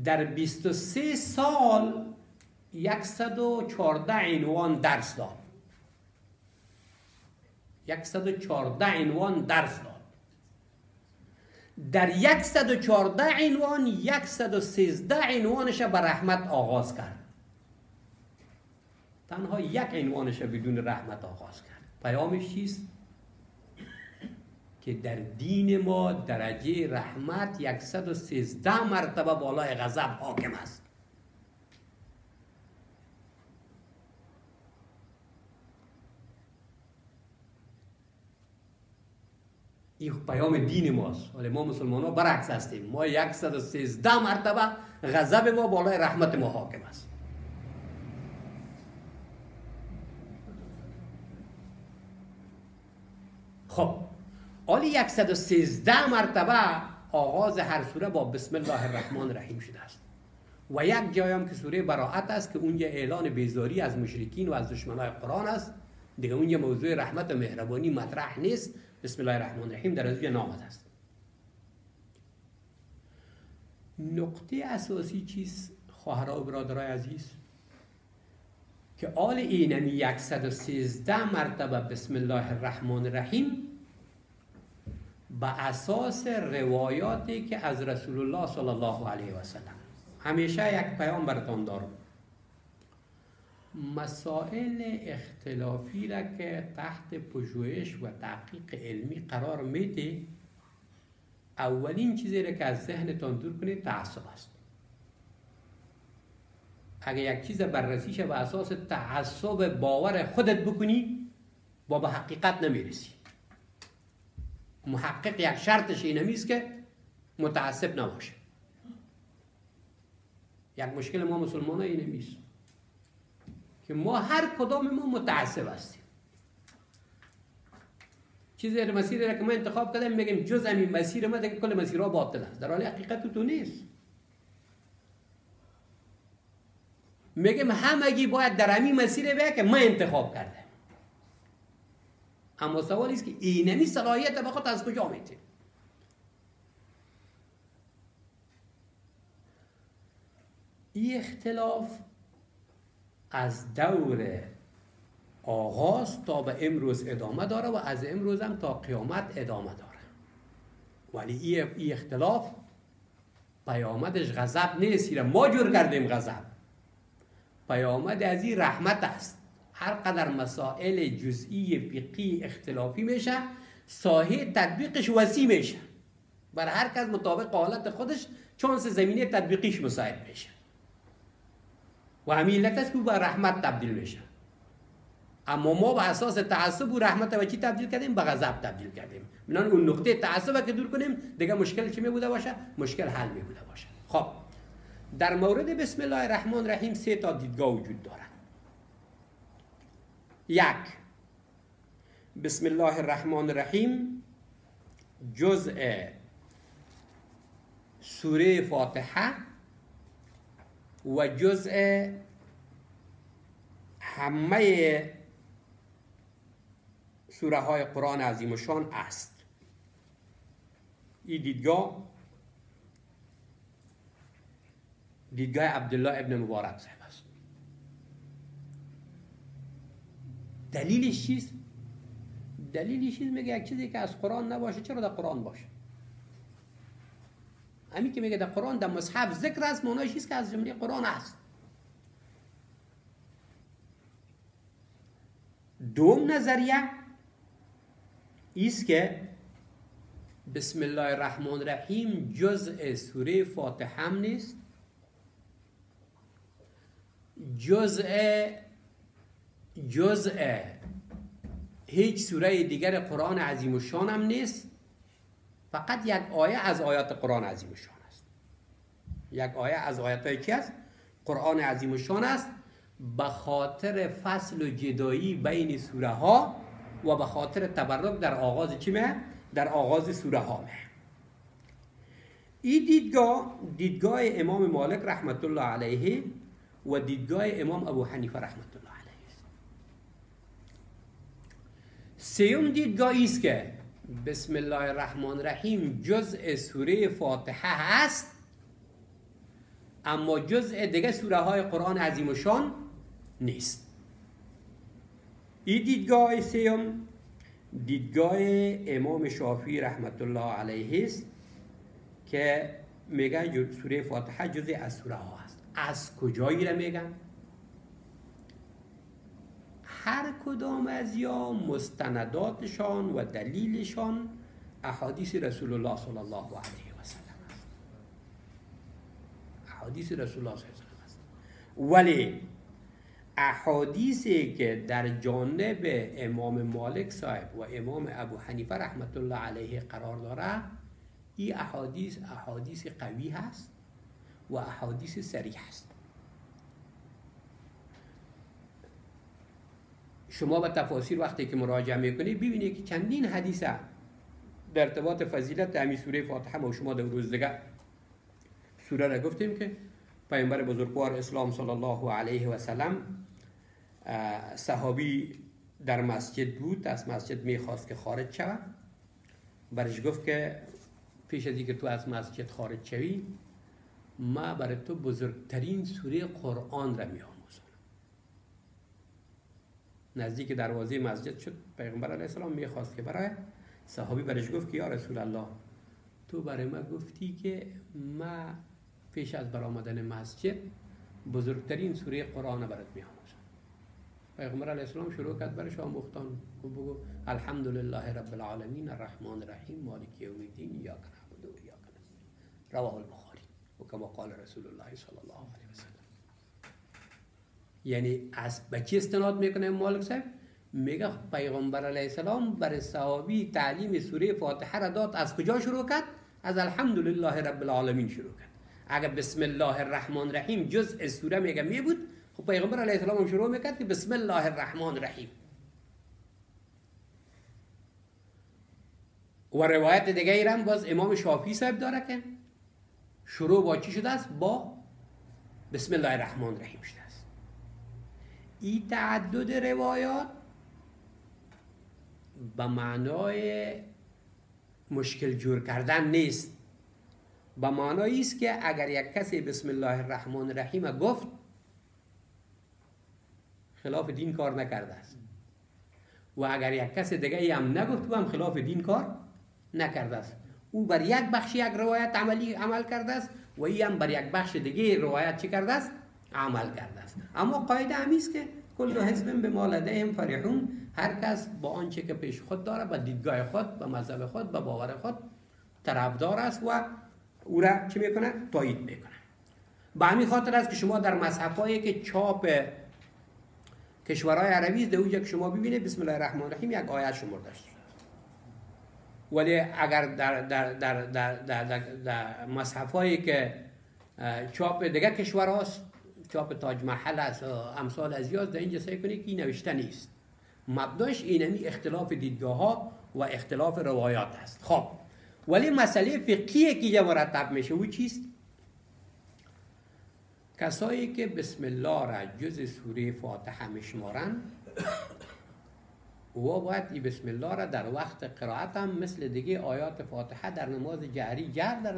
در 23 سال 114 عنوان درس داد. 114 عنوان درس داد. در 114 عنوان 113 عنوانش به رحمت آغاز کرد. تنها یک عنوانش بدون رحمت آغاز کرد. پیامش چیست؟ که در دین ما درجه رحمت 113 مرتبه بالای غضب حاکم است. این پیام دین ماست. ولی ما مسلمان ها برعکس هستیم. ما 113 مرتبه غضب ما بالای رحمت ما حاکم است. خب حالی 113 مرتبه آغاز هر سوره با بسم الله الرحمن الرحیم شده است و یک جای هم که سوره براءت است که اونجا اعلان بیزاری از مشرکین و از دشمنان قرآن است. دیگه اونجا موضوع رحمت و مهربانی مطرح نیست. بسم الله الرحمن الرحیم در اونجا نامد است. نقطه اساسی چیست خواهرها و برادرای عزیز؟ که آل اینمی 113 مرتبه بسم الله الرحمن الرحیم به اساس روایاتی که از رسول الله صلی الله علیه و سلم. همیشه یک پیام براتون دارم. مسائل اختلافی را که تحت پژوهش و تحقیق علمی قرار میده، اولین چیزی را که از ذهنتان دور کنید تعصب است. اگر یک چیز بررسیش به اساس تعصب باور خودت بکنی، با به حقیقت نمیرسی. محقق یک شرطش این همیست که متعصب نباشه. یک مشکل ما مسلمان ها این همیست که ما هر کدام ما متعصب هستیم. چیزی مسیری را که ما انتخاب کردیم میگیم جز همین مسیر ما دیگه کل مسیرها باطل است، در حالی حقیقت تو نیست. میگیم همگی باید در همین مسیر بیا که ما انتخاب کردیم. اما سوال است که اینمی صلاحیت به خود از کجا میده؟ این اختلاف از دور آغاز تا به امروز ادامه داره و از امروز هم تا قیامت ادامه داره. ولی این اختلاف پیامدش غضب نیست، ما جور کردیم غضب. پیامد از این رحمت است. هر قدر مسائل جزئی فقهی اختلافی میشه، ساحه تطبیقش وسیع میشه. بر هر کس مطابق حالت خودش چانس زمینه تطبیقیش مساعد میشه. و همین علت است که به رحمت تبدیل میشه. اما ما به اساس تعصب و رحمت و چی تبدیل کردیم؟ به غضب تبدیل کردیم. منان اون نقطه تعصب که دور کنیم دیگه مشکل چی می بوده باشه؟ مشکل حل می بوده باشه. خب در مورد بسم الله الرحمن الرحیم 3 تا دیدگاه وجود دارد. یک، بسم الله الرحمن الرحیم جزء سوره فاتحه و جزء همه سوره های قرآن عظیم الشان است. این دیدگاه عبدالله ابن مبارک صاحب است. دلیلش چیست؟ دلیلش میگه یک چیزی که از قرآن نباشه چرا در قرآن باشه؟ همین که میگه در قرآن در مصحف ذکر است، معنیش چیست که از جمله قرآن است. دوم نظریه ایست که بسم الله الرحمن الرحیم جزء سوره فاتحه هم نیست، جزء هیچ سوره دیگر قرآن عظیم الشان هم نیست، فقط یک آیه از آیات قرآن عظیم الشان است. یک آیه از آیات چی است؟ قرآن عظیم الشان است. به خاطر فصل و جدایی بین سوره ها و به خاطر تبرک در آغاز چی میه؟ در آغاز سوره ها میه. این دیدگاه امام مالک رحمت الله علیه و دیدگاه امام ابو حنیفه رحمت الله علیه است. سیوم دیدگاه است که بسم الله الرحمن الرحیم جزء سوره فاتحه هست، اما جزء دیگه سوره های قرآن عظیم الشان نیست. این دیدگاه سیوم دیدگاه امام شافعی رحمت الله علیه است که میگه سوره فاتحه جزء از سوره ها است. از کجایی را میگن؟ هر کدام از یا مستنداتشان و دلیلشان احادیث رسول الله صلی الله علیه و سلم است. احادیث رسول الله صلی الله علیه و سلم است. ولی احادیثی که در جانب امام مالک صاحب و امام ابو حنیفه رحمت الله علیه قرار داره، این احادیث قوی هست و احادیث صریح هست. شما به تفاسیر وقتی که مراجعه میکنید ببینید که چندین حدیث در ارتباط فضیلت همین سوره فاتحه ما شما در روز دیگه سوره را گفتیم که پیامبر بزرگوار اسلام صلی الله علیه و سلم صحابی در مسجد بود، از مسجد میخواست که خارج شود، برش گفت که پیش از اینکه تو از مسجد خارج شوی ما برای تو بزرگترین سوره قرآن را میآموزم. نزدیک دروازه مسجد شد، پیغمبر علیه السلام میخواست که برای صحابی برش گفت که یا رسول الله تو برای ما گفتی که ما پیش از برآمدن مسجد بزرگترین سوره قرآن را برات میآموزم. پیغمبر علیه السلام شروع کرد برش آموختن، بگو الحمدلله رب العالمین الرحمن الرحیم مالک یوم الدین ایاک نعبد و ایاک نستعین رواه البخاری و کما قال رسول الله صلی الله علیه و سلم. یعنی از به چی استناد میکنه مالک صاحب؟ میگه پیغمبر علیه السلام برای صحابی تعلیم سوره فاتحه را داد. از کجا شروع کرد؟ از الحمدلله رب العالمین شروع کرد. اگر بسم الله الرحمن الرحیم جزء سوره میگه میبود، خب پیغمبر علیه السلام هم شروع میکرد که بسم الله الرحمن الرحیم. و روایت دیگه ایران باز امام شافعی صاحب داره که شروع با چی شده است؟ با بسم الله الرحمن الرحیم شده است. این تعدد روایات به معنای مشکل جور کردن نیست، به معنایی است که اگر یک کسی بسم الله الرحمن الرحیم گفت خلاف دین کار نکرده است، و اگر یک کس دیگه هم نگفت و هم خلاف دین کار نکرده است. او بر یک بخش یک روایت عمل کرده است و این هم بر یک بخش دیگه روایت چی کرده است؟ عمل کرده است. اما قاعده همی است که کل حزب بما لدیهم فرحون، هر کس با آنچه که پیش خود داره، با دیدگاه خود، با مذهب خود، با باور خود طرفدار است و او را چی میکنه؟ تایید میکنه. به همین خاطر است که شما در مصحفایی که چاپ کشورهای عربی است، در اونجا که شما ببینید بسم الله الرحمن الرحیم یک آیت شمرده است. ولی اگر در مصحفایی که چاپ دیگه کشور هاست، چاپ تاج محل است و امثال از یاد، در اینجا سعی کنید که این نوشته نیست. مبداش اینمی اختلاف دیدگاه ها و اختلاف روایات است. خب ولی مسئله فقهی که مرتب میشه او چیست؟ کسایی که بسم الله را جز سوره فاتحه میشمارن و باید این بسم الله را در وقت قرائت هم مثل دیگه آیات فاتحه در نماز جهری جهر، در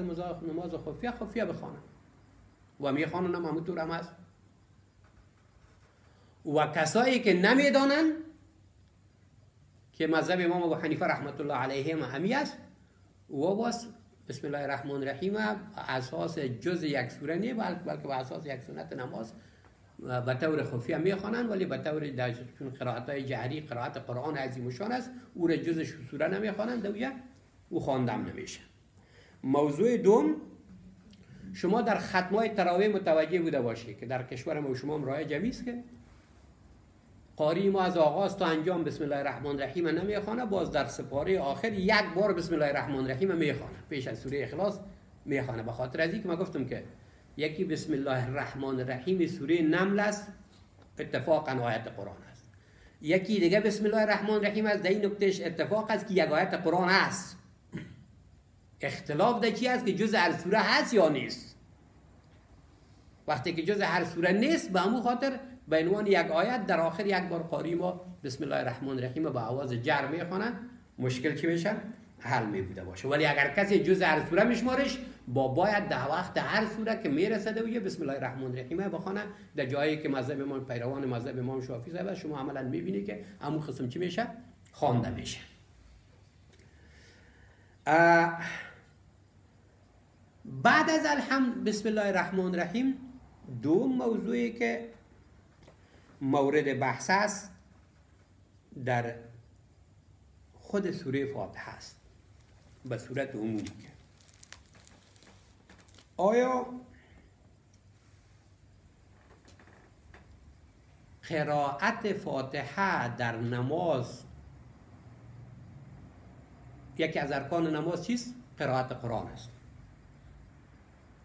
نماز خفیه بخوانن و میخوانن هم همونطور هم هست. و کسایی که نمیدانن که مذهب امام ابو حنیفه رحمت الله علیه همی است، و باز بسم الله الرحمن الرحیم اساس جز یک سوره نه، بلکه به اساس یک سنت نماز به طور خفیه میخوانند، ولی به طور چون قرائت‌های جهری قرائت قرآن عظیم الشان است، او را جز سوره نمیخوانند و او خواندم نمیشه. موضوع دوم، شما در ختمای تراویح متوجه بوده باشید که در کشور ما شما رایج است که قاری ما از آغاز تا انجام بسم الله الرحمن الرحیم نمیخوانه، باز در سپاره آخر یک بار بسم الله الرحمن الرحیم میخوانه، پیش از سوره اخلاص میخوانه. به خاطر از اینکه ما گفتم که یکی بسم الله الرحمن الرحیم سوره نمل است، اتفاقا آیت قرآن است. یکی دیگه بسم الله الرحمن الرحیم است، در این نکتهش اتفاق است که یک آیت قرآن است. اختلاف در چی است که جز هر سوره هست یا نیست. وقتی که جز هر سوره نیست، به همون خاطر به عنوان یک آیت در آخر یک بار قاری ما بسم الله الرحمن الرحیم با آواز جر میخوانن، مشکل چی میشه؟ حل میبوده باشه. ولی اگر کسی جز هر سوره میشمارش، باید در وقت هر سوره که میرسه و بسم الله الرحمن الرحیم بخونه. در جایی که مذهب امام پیروان مذهب امام شافعی صاحب شما عملا میبینید که همون قسم چی میشه؟ خوانده میشه. بعد از بسم الله الرحمن الرحیم دو موضوعی که مورد بحث است در خود سوره فاتحه است به صورت عمومی که آیا قرائت فاتحه در نماز یکی از ارکان نماز چیست؟ قرائت قرآن است.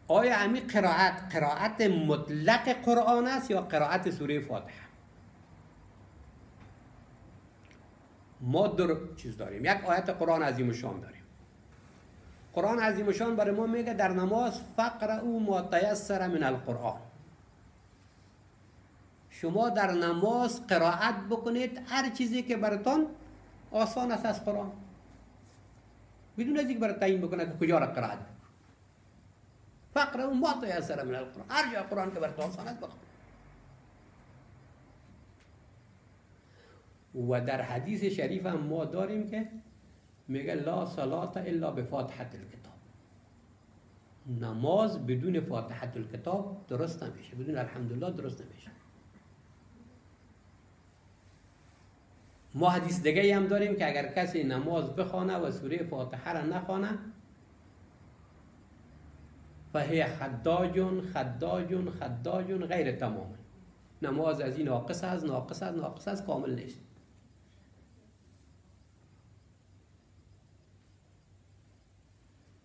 آیا امی قرائت مطلق قرآن است یا قرائت سوره فاتحه؟ ما دو چیز داریم. یک آیت قرآن عظیم الشان داریم. قرآن عظیم الشان برای ما میگه در نماز فقرؤوا ما تیسر من القرآن. شما در نماز قرائت بکنید هر چیزی که براتون آسان است از قرآن، بدون از اینکه برای تعیین بکنه که کجا را قرائت بکنید. فقرؤوا ما تیسر من القرآن، هر جا قرآن که براتون آسان است بخونید. و در حدیث شریف هم ما داریم که میگه لا صلاة الا بفاتحة الکتاب. نماز بدون فاتحة الکتاب درست نمیشه، بدون الحمدلله درست نمیشه. ما حدیث دیگه هم داریم که اگر کسی نماز بخونه و سوره فاتحه را نخونه فهی خداج غیر تمام. نماز از این ناقص است کامل نیست.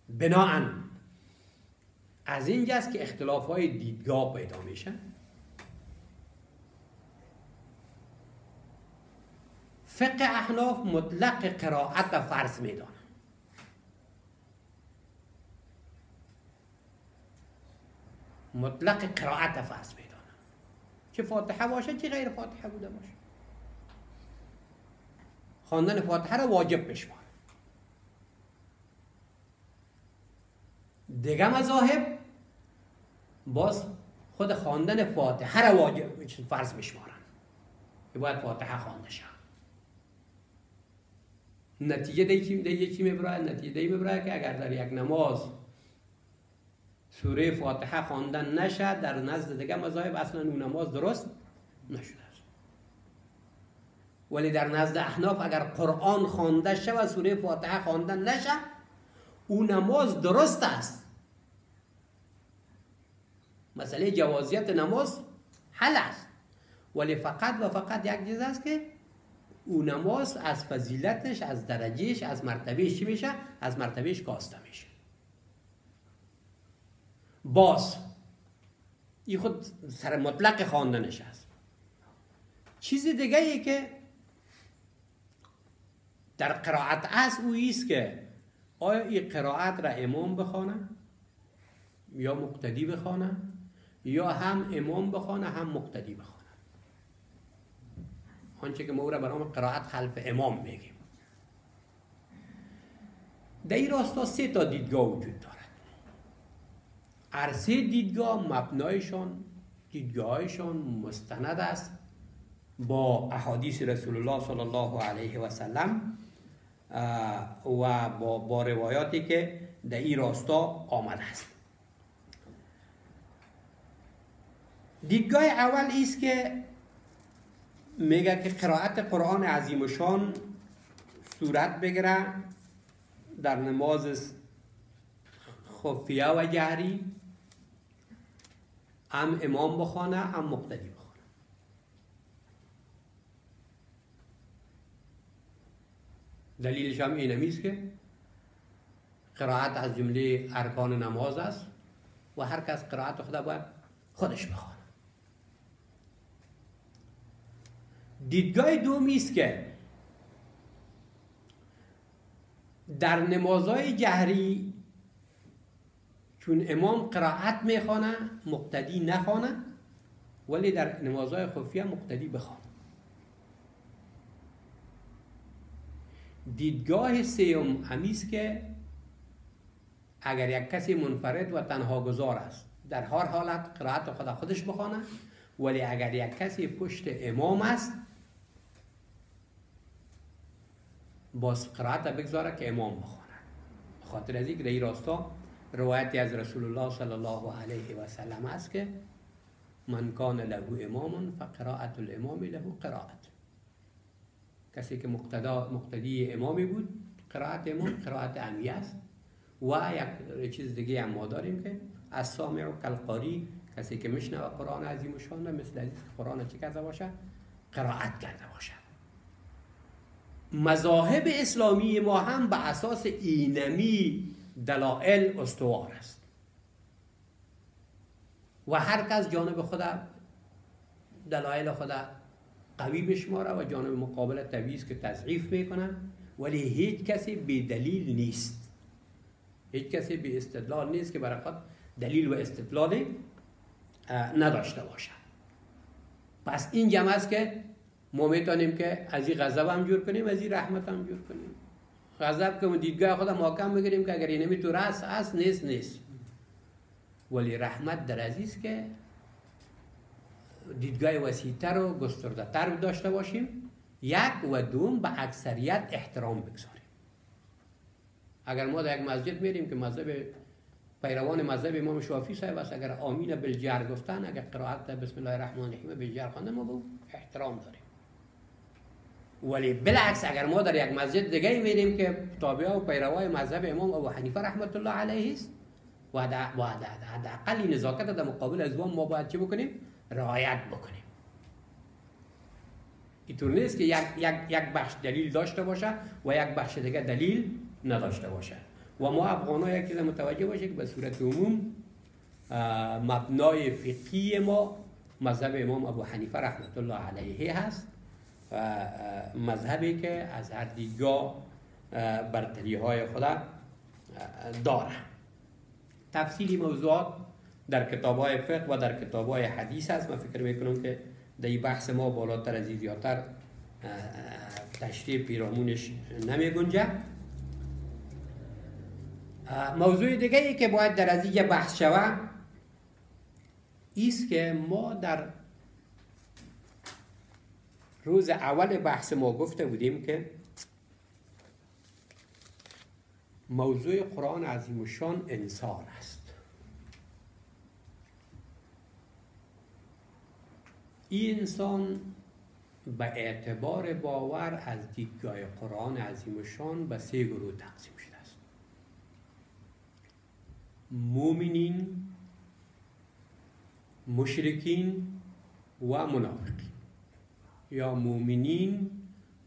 بناهن از اینجاست که اختلاف‌های دیدگاه پیدا میشه. فقه احناف مطلق قرائت فرض میدانه. مطلق قرائت فرض میدانه، چه فاتحه باشه چه غیر فاتحه بوده باشه. خواندن فاتحه را واجب بشماره. دیگه مذاهب باز خود خواندن فاتحه را واجب فرض میشمارن که باید فاتحه خوانده شد. نتیجه دیگه چی میبره؟ نتیجه میبره که اگر در یک نماز سوره فاتحه خواندن نشد، در نزد دیگه مذاهب اصلا اون نماز درست نشده است. ولی در نزد احناف اگر قرآن خوانده شد و سوره فاتحه خواندن نشد، اون نماز درست است. مسئله جوازیت نماز حل است، ولی فقط یک چیز است که اون نماز از فضیلتش، از درجهش، از مرتبهش چی میشه؟ از مرتبهش کاسته میشه. باز این خود سر مطلق خواندنش است. چیز دیگه ای که در قرائت است او ایست که آیا این قرائت را امام بخوانه یا مقتدی بخوانه، یا هم امام بخوانه هم مقتدی بخوانه. آنچه که ما او را به نام قرائت خلف امام میگیم. در این راستا 3 تا دیدگاه وجود دارد. هر 3 دیدگاه مبنایشان دیدگاهایشان مستند است با احادیث رسول الله صلی الله علیه و سلم و با روایاتی که در این راستا آمده است. دیدگاه اول است که میگه که قرائت قرآن عظیم الشان صورت بگیره در نماز خفیه و جهری، هم امام بخوانه هم مقتدی بخوانه. دلیلش هم اینمیست که قرائت از جمله ارکان نماز است و هر کس قرائت خدا باید خودش بخوانه. دیدگاه دومی است که در نمازهای جهری چون امام قرائت میخوانه مقتدی نخوانه، ولی در نمازهای خفیه مقتدی بخوانه. دیدگاه سوم همیست که اگر یک کسی منفرد و تنها گذار است در هر حالت قرائت خدا خودش بخوانه، ولی اگر یک کسی پشت امام است باز قرائت بگذاره که امام بخوانه. خاطر از اینکه در این راستا روایتی از رسول الله صلی الله علیه و سلم است که من کان له امام فقراءة الامام له قرائت. کسی که مقتدی امامی بود، قرائت امام قرائت عامیه است. و یک چیز دیگه هم ما داریم که السامع کالقاری، کسی که میشنوه قرآن عظیم و شان مثل از قرآن چه کرده باشه، قرائت کرده باشه. مذاهب اسلامی ما هم به اساس اینمی دلائل استوار است و هر کس جانب خود دلایل خود قوی بشماره و جانب مقابل طبیعی که تضعیف میکنن، ولی هیچ کسی به دلیل نیست، هیچ کسی به استدلال نیست که برای خود دلیل و استدلال نداشته باشه. پس این جمع است که ما میتونیم که از این غضب هم جور کنیم، از این رحمت هم جور کنیم. غضب که دیدگاه خود محکم بگیریم که اگر اینمی تو راست است نیست، ولی رحمت در عزیز که دیدگاه وسیع‌تر و گسترده‌تر داشته باشیم. یک و دوم به اکثریت احترام بگذاریم. اگر ما در یک مسجد میریم که مذهب پیروان مذهب امام شافعی صاحب است، اگر آمین بالجهر گفتن، اگر قرائت بسم الله الرحمن الرحیم بالجهر خواندن، ما به احترام داریم. ولی بالعکس اگر ما در یک مسجد دیگه میریم که تابعه و پیروای مذهب امام ابو حنیفه رحمت الله علیه است و حداقل نزاکت در مقابل ازوان ما باید چه بکنیم؟ رعایت بکنیم. اینطور نیست که یک بخش دلیل داشته باشه و یک بخش دیگه دلیل نداشته باشه. و ما افغان‌ها یک چیز متوجه باشه که به صورت عموم مبنای فقهی ما مذهب امام ابو حنیفه رحمت الله علیه هست و مذهبی که از هر دیدگاه برتری‌های خود داره. تفصیلی موضوعات در کتاب‌های فقه و در کتاب‌های حدیث هست. من فکر می‌کنم که در این بحث ما بالاتر از این زیادتر تشریح پیرامونش نمی‌گنجه. موضوع دیگه ای که باید در از اینجا بحث شود ایست که ما در روز اول بحث ما گفته بودیم که موضوع قرآن عظیم الشان انسان است. این انسان به اعتبار باور از دیدگاه قرآن عظیم الشان به 3 گروه تقسیم شده است: مؤمنین، مشرکین و منافقین، یا مؤمنین،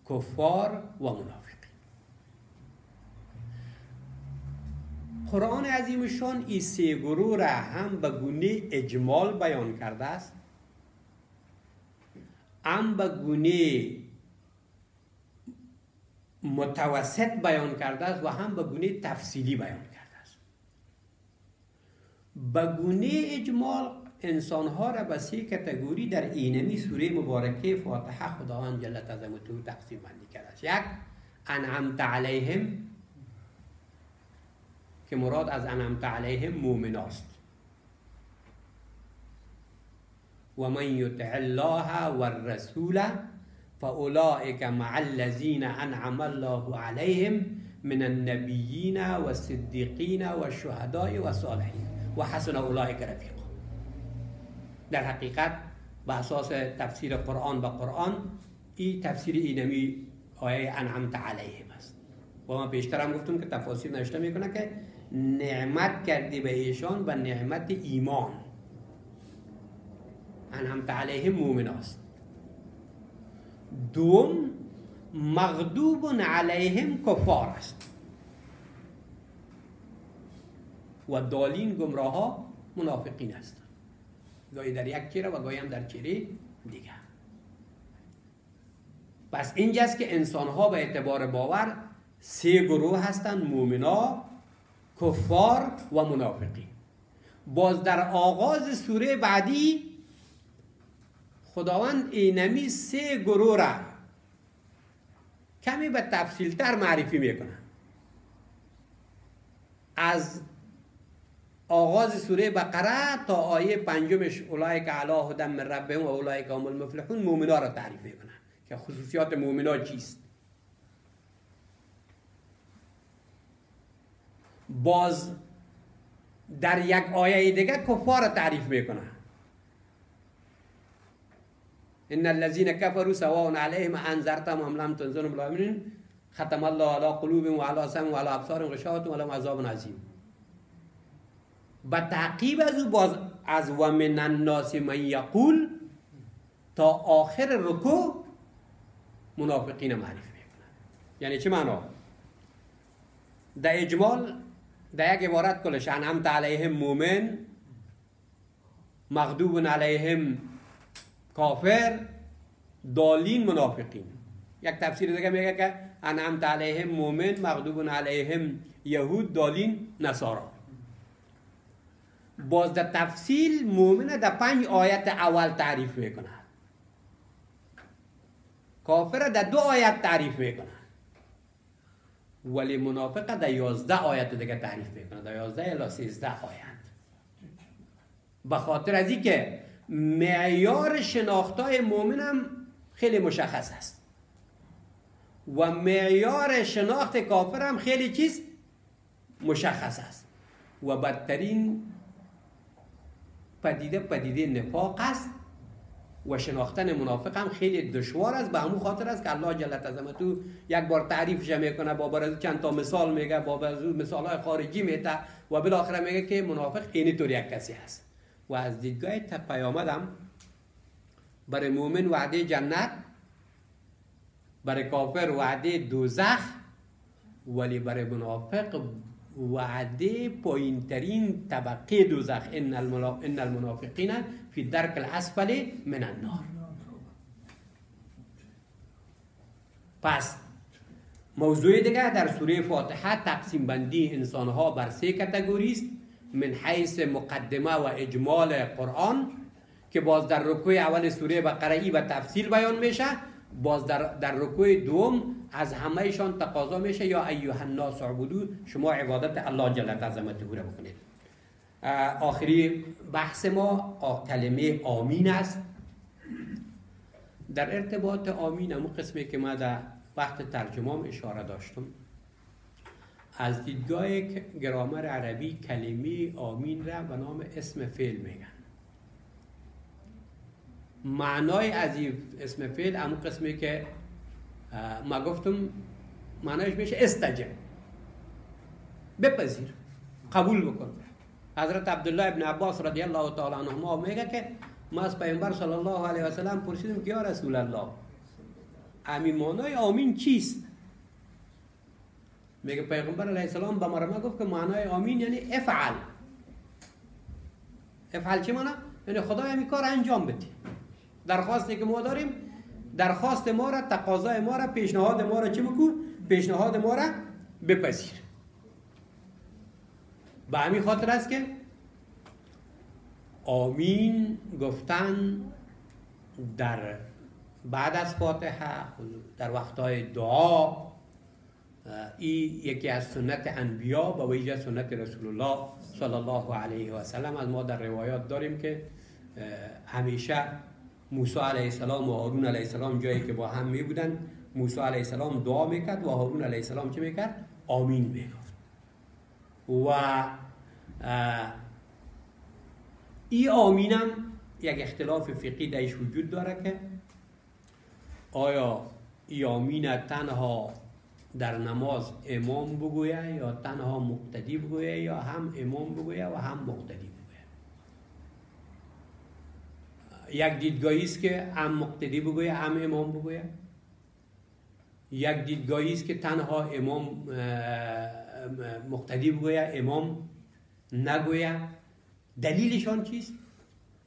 کفار و منافقین. قرآن عظیم الشان این 3 گروه را هم به گونه اجمال بیان کرده است، هم به گونه متوسط بیان کرده است و هم به گونه تفصیلی بیان کرده است. به گونه اجمال انسانها را به 3 کتگوری در اینمی سوره مبارکه فاتحه خداوند جل عظمته تقسیم بندی کرده است. یک، انعمت علیهم، که مراد از انعمت علیهم مؤمن است. و من یطع الله و الرسول فاولئک مع الذین انعم الله علیهم من النبیین و الصدیقین و الشهداء و الصالحین و حسن اولئک رفیقا. در حقیقت به اساس تفسیر قرآن به قرآن این تفسیر اینمی آیه انعمت علیهم است. و من پیشتر هم گفتم که تفاسیر نوشته میکنه که نعمت کردی به ایشان به نعمت ایمان. انعمت علیهم مؤمن است. دوم، مغضوب علیهم کفار است و دالین گمراه ها منافقین است. گاهی در یک چهره و گاهی هم در چهره دیگر. پس اینجاست که انسان ها به اعتبار باور 3 گروه هستند: مؤمنا، کفار و منافقین. باز در آغاز سوره بعدی خداوند اینمی 3 گروه را کمی به تفصیل تر معرفی میکنه. از آغاز سوره بقره تا آیه 5 اولئک علی هدی من ربهم و اولئک هم المفلحون مؤمنا را تعریف میکنه که خصوصیات مؤمنا چیست. باز در یک آیه دیگه کفار را تعریف میکنه. ان الذين كفروا سواء عليهم انذرتهم ام لم تنذرهم لا يؤمنون ختم الله على قلوبهم وعلى سمعهم وعلى ابصارهم غشاوة ولهم عذاب عظیم. با تعقیب از او باز از و من الناس من یقول تا آخر رکوع منافقین معرفی میکنن. یعنی چه معنا؟ در اجمال در یک عبارت کلش انعمت علیهم مومن، مغضوب علیهم کافر، دالین منافقین. یک تفسیر دیگه میگه که انعمت علیهم مومن، مغضوب علیهم یهود، دالین نصارا. باز در تفصیل مومن در 5 آیت اول تعریف میکنه، کافر در 2 آیت تعریف میکنه، ولی منافق در 11 آیت دیگه تعریف میکنه، در 11 الی 13 آیت. به خاطر از این که معیار شناختای مومن هم خیلی مشخص است و معیار شناخت کافر هم خیلی چیز مشخص است و بدترین پدیده نفاق است و شناختن منافق هم خیلی دشوار است. به همون خاطر است که الله جل عظمته یک بار تعریفش میکنه، با بر چند تا مثال میگه، با بر مثال های خارجی میده و بالاخره میگه که منافق اینطور یک کسی است. و از دیدگاه پیامبر هم برای مؤمن وعده جنت، برای کافر وعده دوزخ، ولی برای منافق وعده پایینترین طبقه دوزخ. ان المنافقین فی الدرک الاسفل من النار. پس موضوع دیگه در سوره فاتحه تقسیم بندی انسانها بر 3 کاتگوری است، من حیث مقدمه و اجمال قرآن که باز در رکوع اول سوره بقره ای و تفصیل بیان میشه، باز در رکوع دوم از همهشان تقاضا میشه یا ایها الناس اعبدوا، شما عبادت الله جل عظمته را بکنید. آخری بحث ما کلمه آمین است. در ارتباط آمین همون قسمی که ما در وقت ترجمه اشاره داشتم، از دیدگاه گرامر عربی کلمه آمین را به نام اسم فعل میگن. معنای از این اسم فعل همون قسمی که ما گفتم معنایش میشه استجب، بپذیر، قبول بکن. حضرت عبدالله ابن عباس رضی الله تعالی عنهما میگه که ما از پیامبر صلی الله علیه و سلم پرسیدیم که یا رسول الله همین معنای آمین چیست؟ میگه پیغمبر علیه السلام به ما گفت که معنای آمین یعنی افعل. افعل چه معنی؟ یعنی خدای همین کار انجام بده. درخواستی که ما داریم، درخواست ما را، تقاضای ما را، پیشنهاد ما را چه بکن؟ پیشنهاد ما را بپذیر. به همین خاطر است که آمین گفتن در بعد از فاتحه در وقتهای دعا این یکی از سنت انبیا و ویژه سنت رسول الله صلی الله علیه و سلم. از ما در روایات داریم که همیشه موسی علیه السلام و هارون علیه السلام جایی که با هم می بودن، موسی علیه السلام دعا میکرد و هارون علیه السلام چه میکرد؟ آمین میگفت. و این آمینم یک اختلاف فقهی درش وجود داره که آیا این آمین تنها در نماز امام بگویه یا تنها مقتدی بگویه یا هم امام بگویه و هم مقتدی بگویه. یک دیدگاهی است که هم مقتدی بگویه هم امام بگویه. یک دیدگاهی است که تنها امام مقتدی بگویه امام نگویه. دلیلشان چیست؟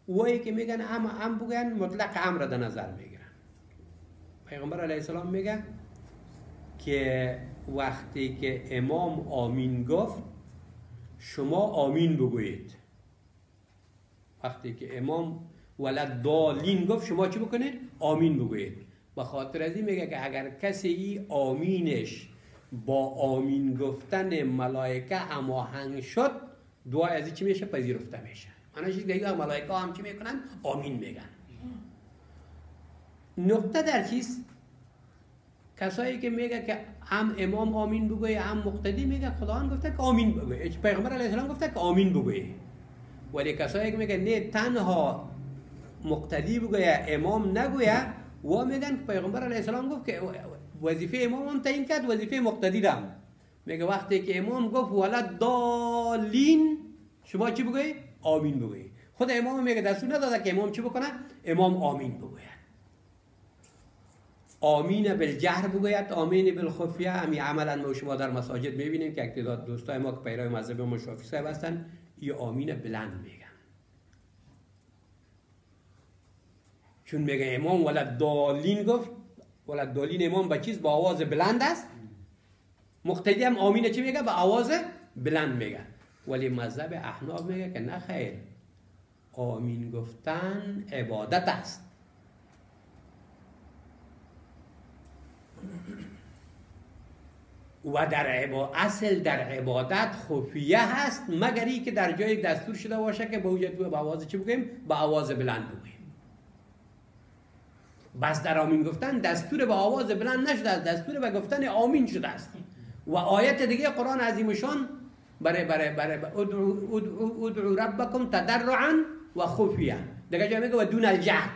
اوایی که میگن هم بگوین مطلق امر در نظر میگیرن. پیغمبر علیه السلام میگه که وقتی که امام آمین گفت شما آمین بگویید. وقتی که امام ولدالین گفت شما چی بکنید؟ آمین بگویید. به خاطر از این میگه که اگر کسی ای آمینش با آمین گفتن ملائکه هماهنگ شد، دعا از این چی میشه؟ پذیرفته میشه. معنیش اینه که ملائکه هم چی میکنن؟ آمین میگن. نقطه در چیست؟ کسایی که میگه که هم امام آمین بگویه هم مقتدی، میگه خداوند گفته که آمین بگویه، پیغمبر علیه السلام گفته که آمین بگویه. ولی کسایی که میگه نه تنها مقتدی بگویه امام نگویه و میگن که پیغمبر علیه السلام گفت که وظیفه امام هم تعیین کرد وظیفه مقتدی هم. میگه وقتی که امام گفت ولد دالین شما چی بگویی؟ آمین بگویی. خود امام میگه دستور نداده که امام چی بکنه؟ امام آمین بگوید. آمین بالجهر بگوید، آمین بالخفیه. همین عملا ما شما در مساجد میبینیم که اقتدار دوستای ما که پیرو مذهب ما شافعی صاحب هستن این آمین بلند میگن، چون میگه امام ولد دالین گفت. ولد دالین امام با چیز؟ با آواز بلند است. مقتدی هم آمین چی میگه؟ با آواز بلند میگه. ولی مذهب احناف میگه که نه خیر، آمین گفتن عبادت است. و اصل در عبادت خفیه هست، مگر ای که در جای دستور شده باشه که با آواز چی بگیم؟ با آواز بلند بگیم. بس در آمین گفتن دستور با آواز بلند نشده است، دستور به گفتن آمین شده است. و آیت دیگه قرآن عظیمشان برای ادعو ربکم تضرعا و خفیه، دیگه جا میگه و دون الجهر،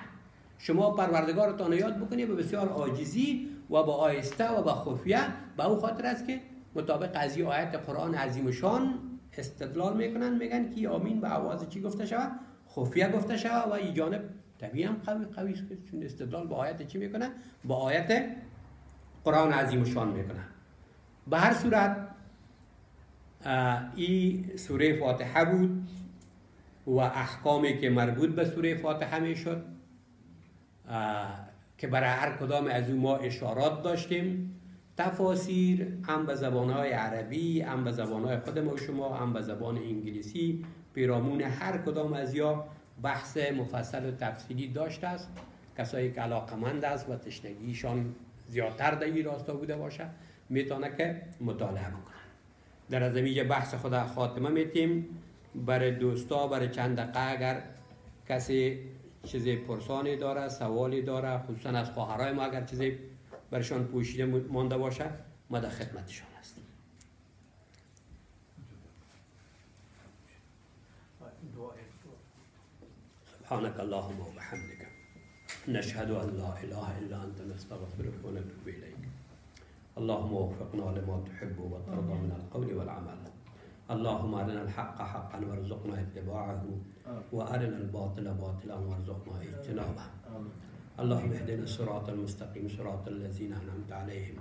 شما پروردگارتان یاد بکنید به بسیار عاجزی و با آهسته و با خفیه. به او خاطر است که مطابق از این آیت قرآن عظیمشان استدلال میکنن، میگن که آمین به آواز چی گفته شود؟ خفیه گفته شود. و این جانب طبیعی هم قوی است، چون استدلال با آیت چی میکنه؟ با آیت قرآن عظیمشان میکنه. به هر صورت این سوره فاتحه بود و احکامی که مربوط به سوره فاتحه میشد که برای هر کدام از اون ما اشارات داشتیم. تفاسیر هم به زبانهای عربی، هم به زبانهای خود ما شما، هم به زبان انگلیسی، پیرامون هر کدام از یا بحث مفصل و تفصیلی داشته است. کسایی که علاقمند است و تشنگیشان زیادتر در این راستا بوده باشه میتونه که مطالعه بکنن. در از این بحث خود خاتمه میتیم. برای دوستا برای چند دقیقه اگر کسی چیزی پرسانی داره، سوالی داره، خصوصا از خواهرای ما اگر چیزی برشان پوشیده مانده باشه، ما در خدمتشان هستیم. سبحانك اللهم وبحمدك نشهد ان لا اله الا انت نستغفرك ونتوب اليك. اللهم وفقنا لما تحب وترضى من القول والعمل. اللهم ارنا الحق حقا وارزقنا اتباعه وارنا الباطل باطلا وارزقنا اجتنابه. اللهم اهدنا الصراط المستقيم صراط الذين انعمت عليهم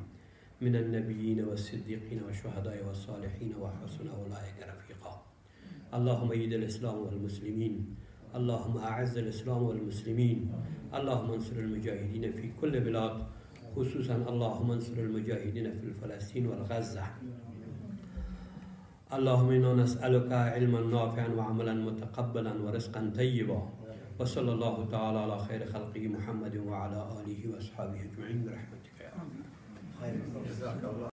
من النبيين والصديقين والشهداء والصالحين وحسن اولئك رفيقا. اللهم ايد الاسلام والمسلمين. اللهم اعز الاسلام والمسلمين. اللهم انصر المجاهدين في كل بلاد، خصوصا اللهم انصر المجاهدين في فلسطين والغزة. اللهم انا نسألك علما نافعا وعملا متقبلا ورزقا طيبا. وصلى الله تعالى على خير خلقه محمد وعلى آله وأصحابه أجمعين برحمتك يا رب.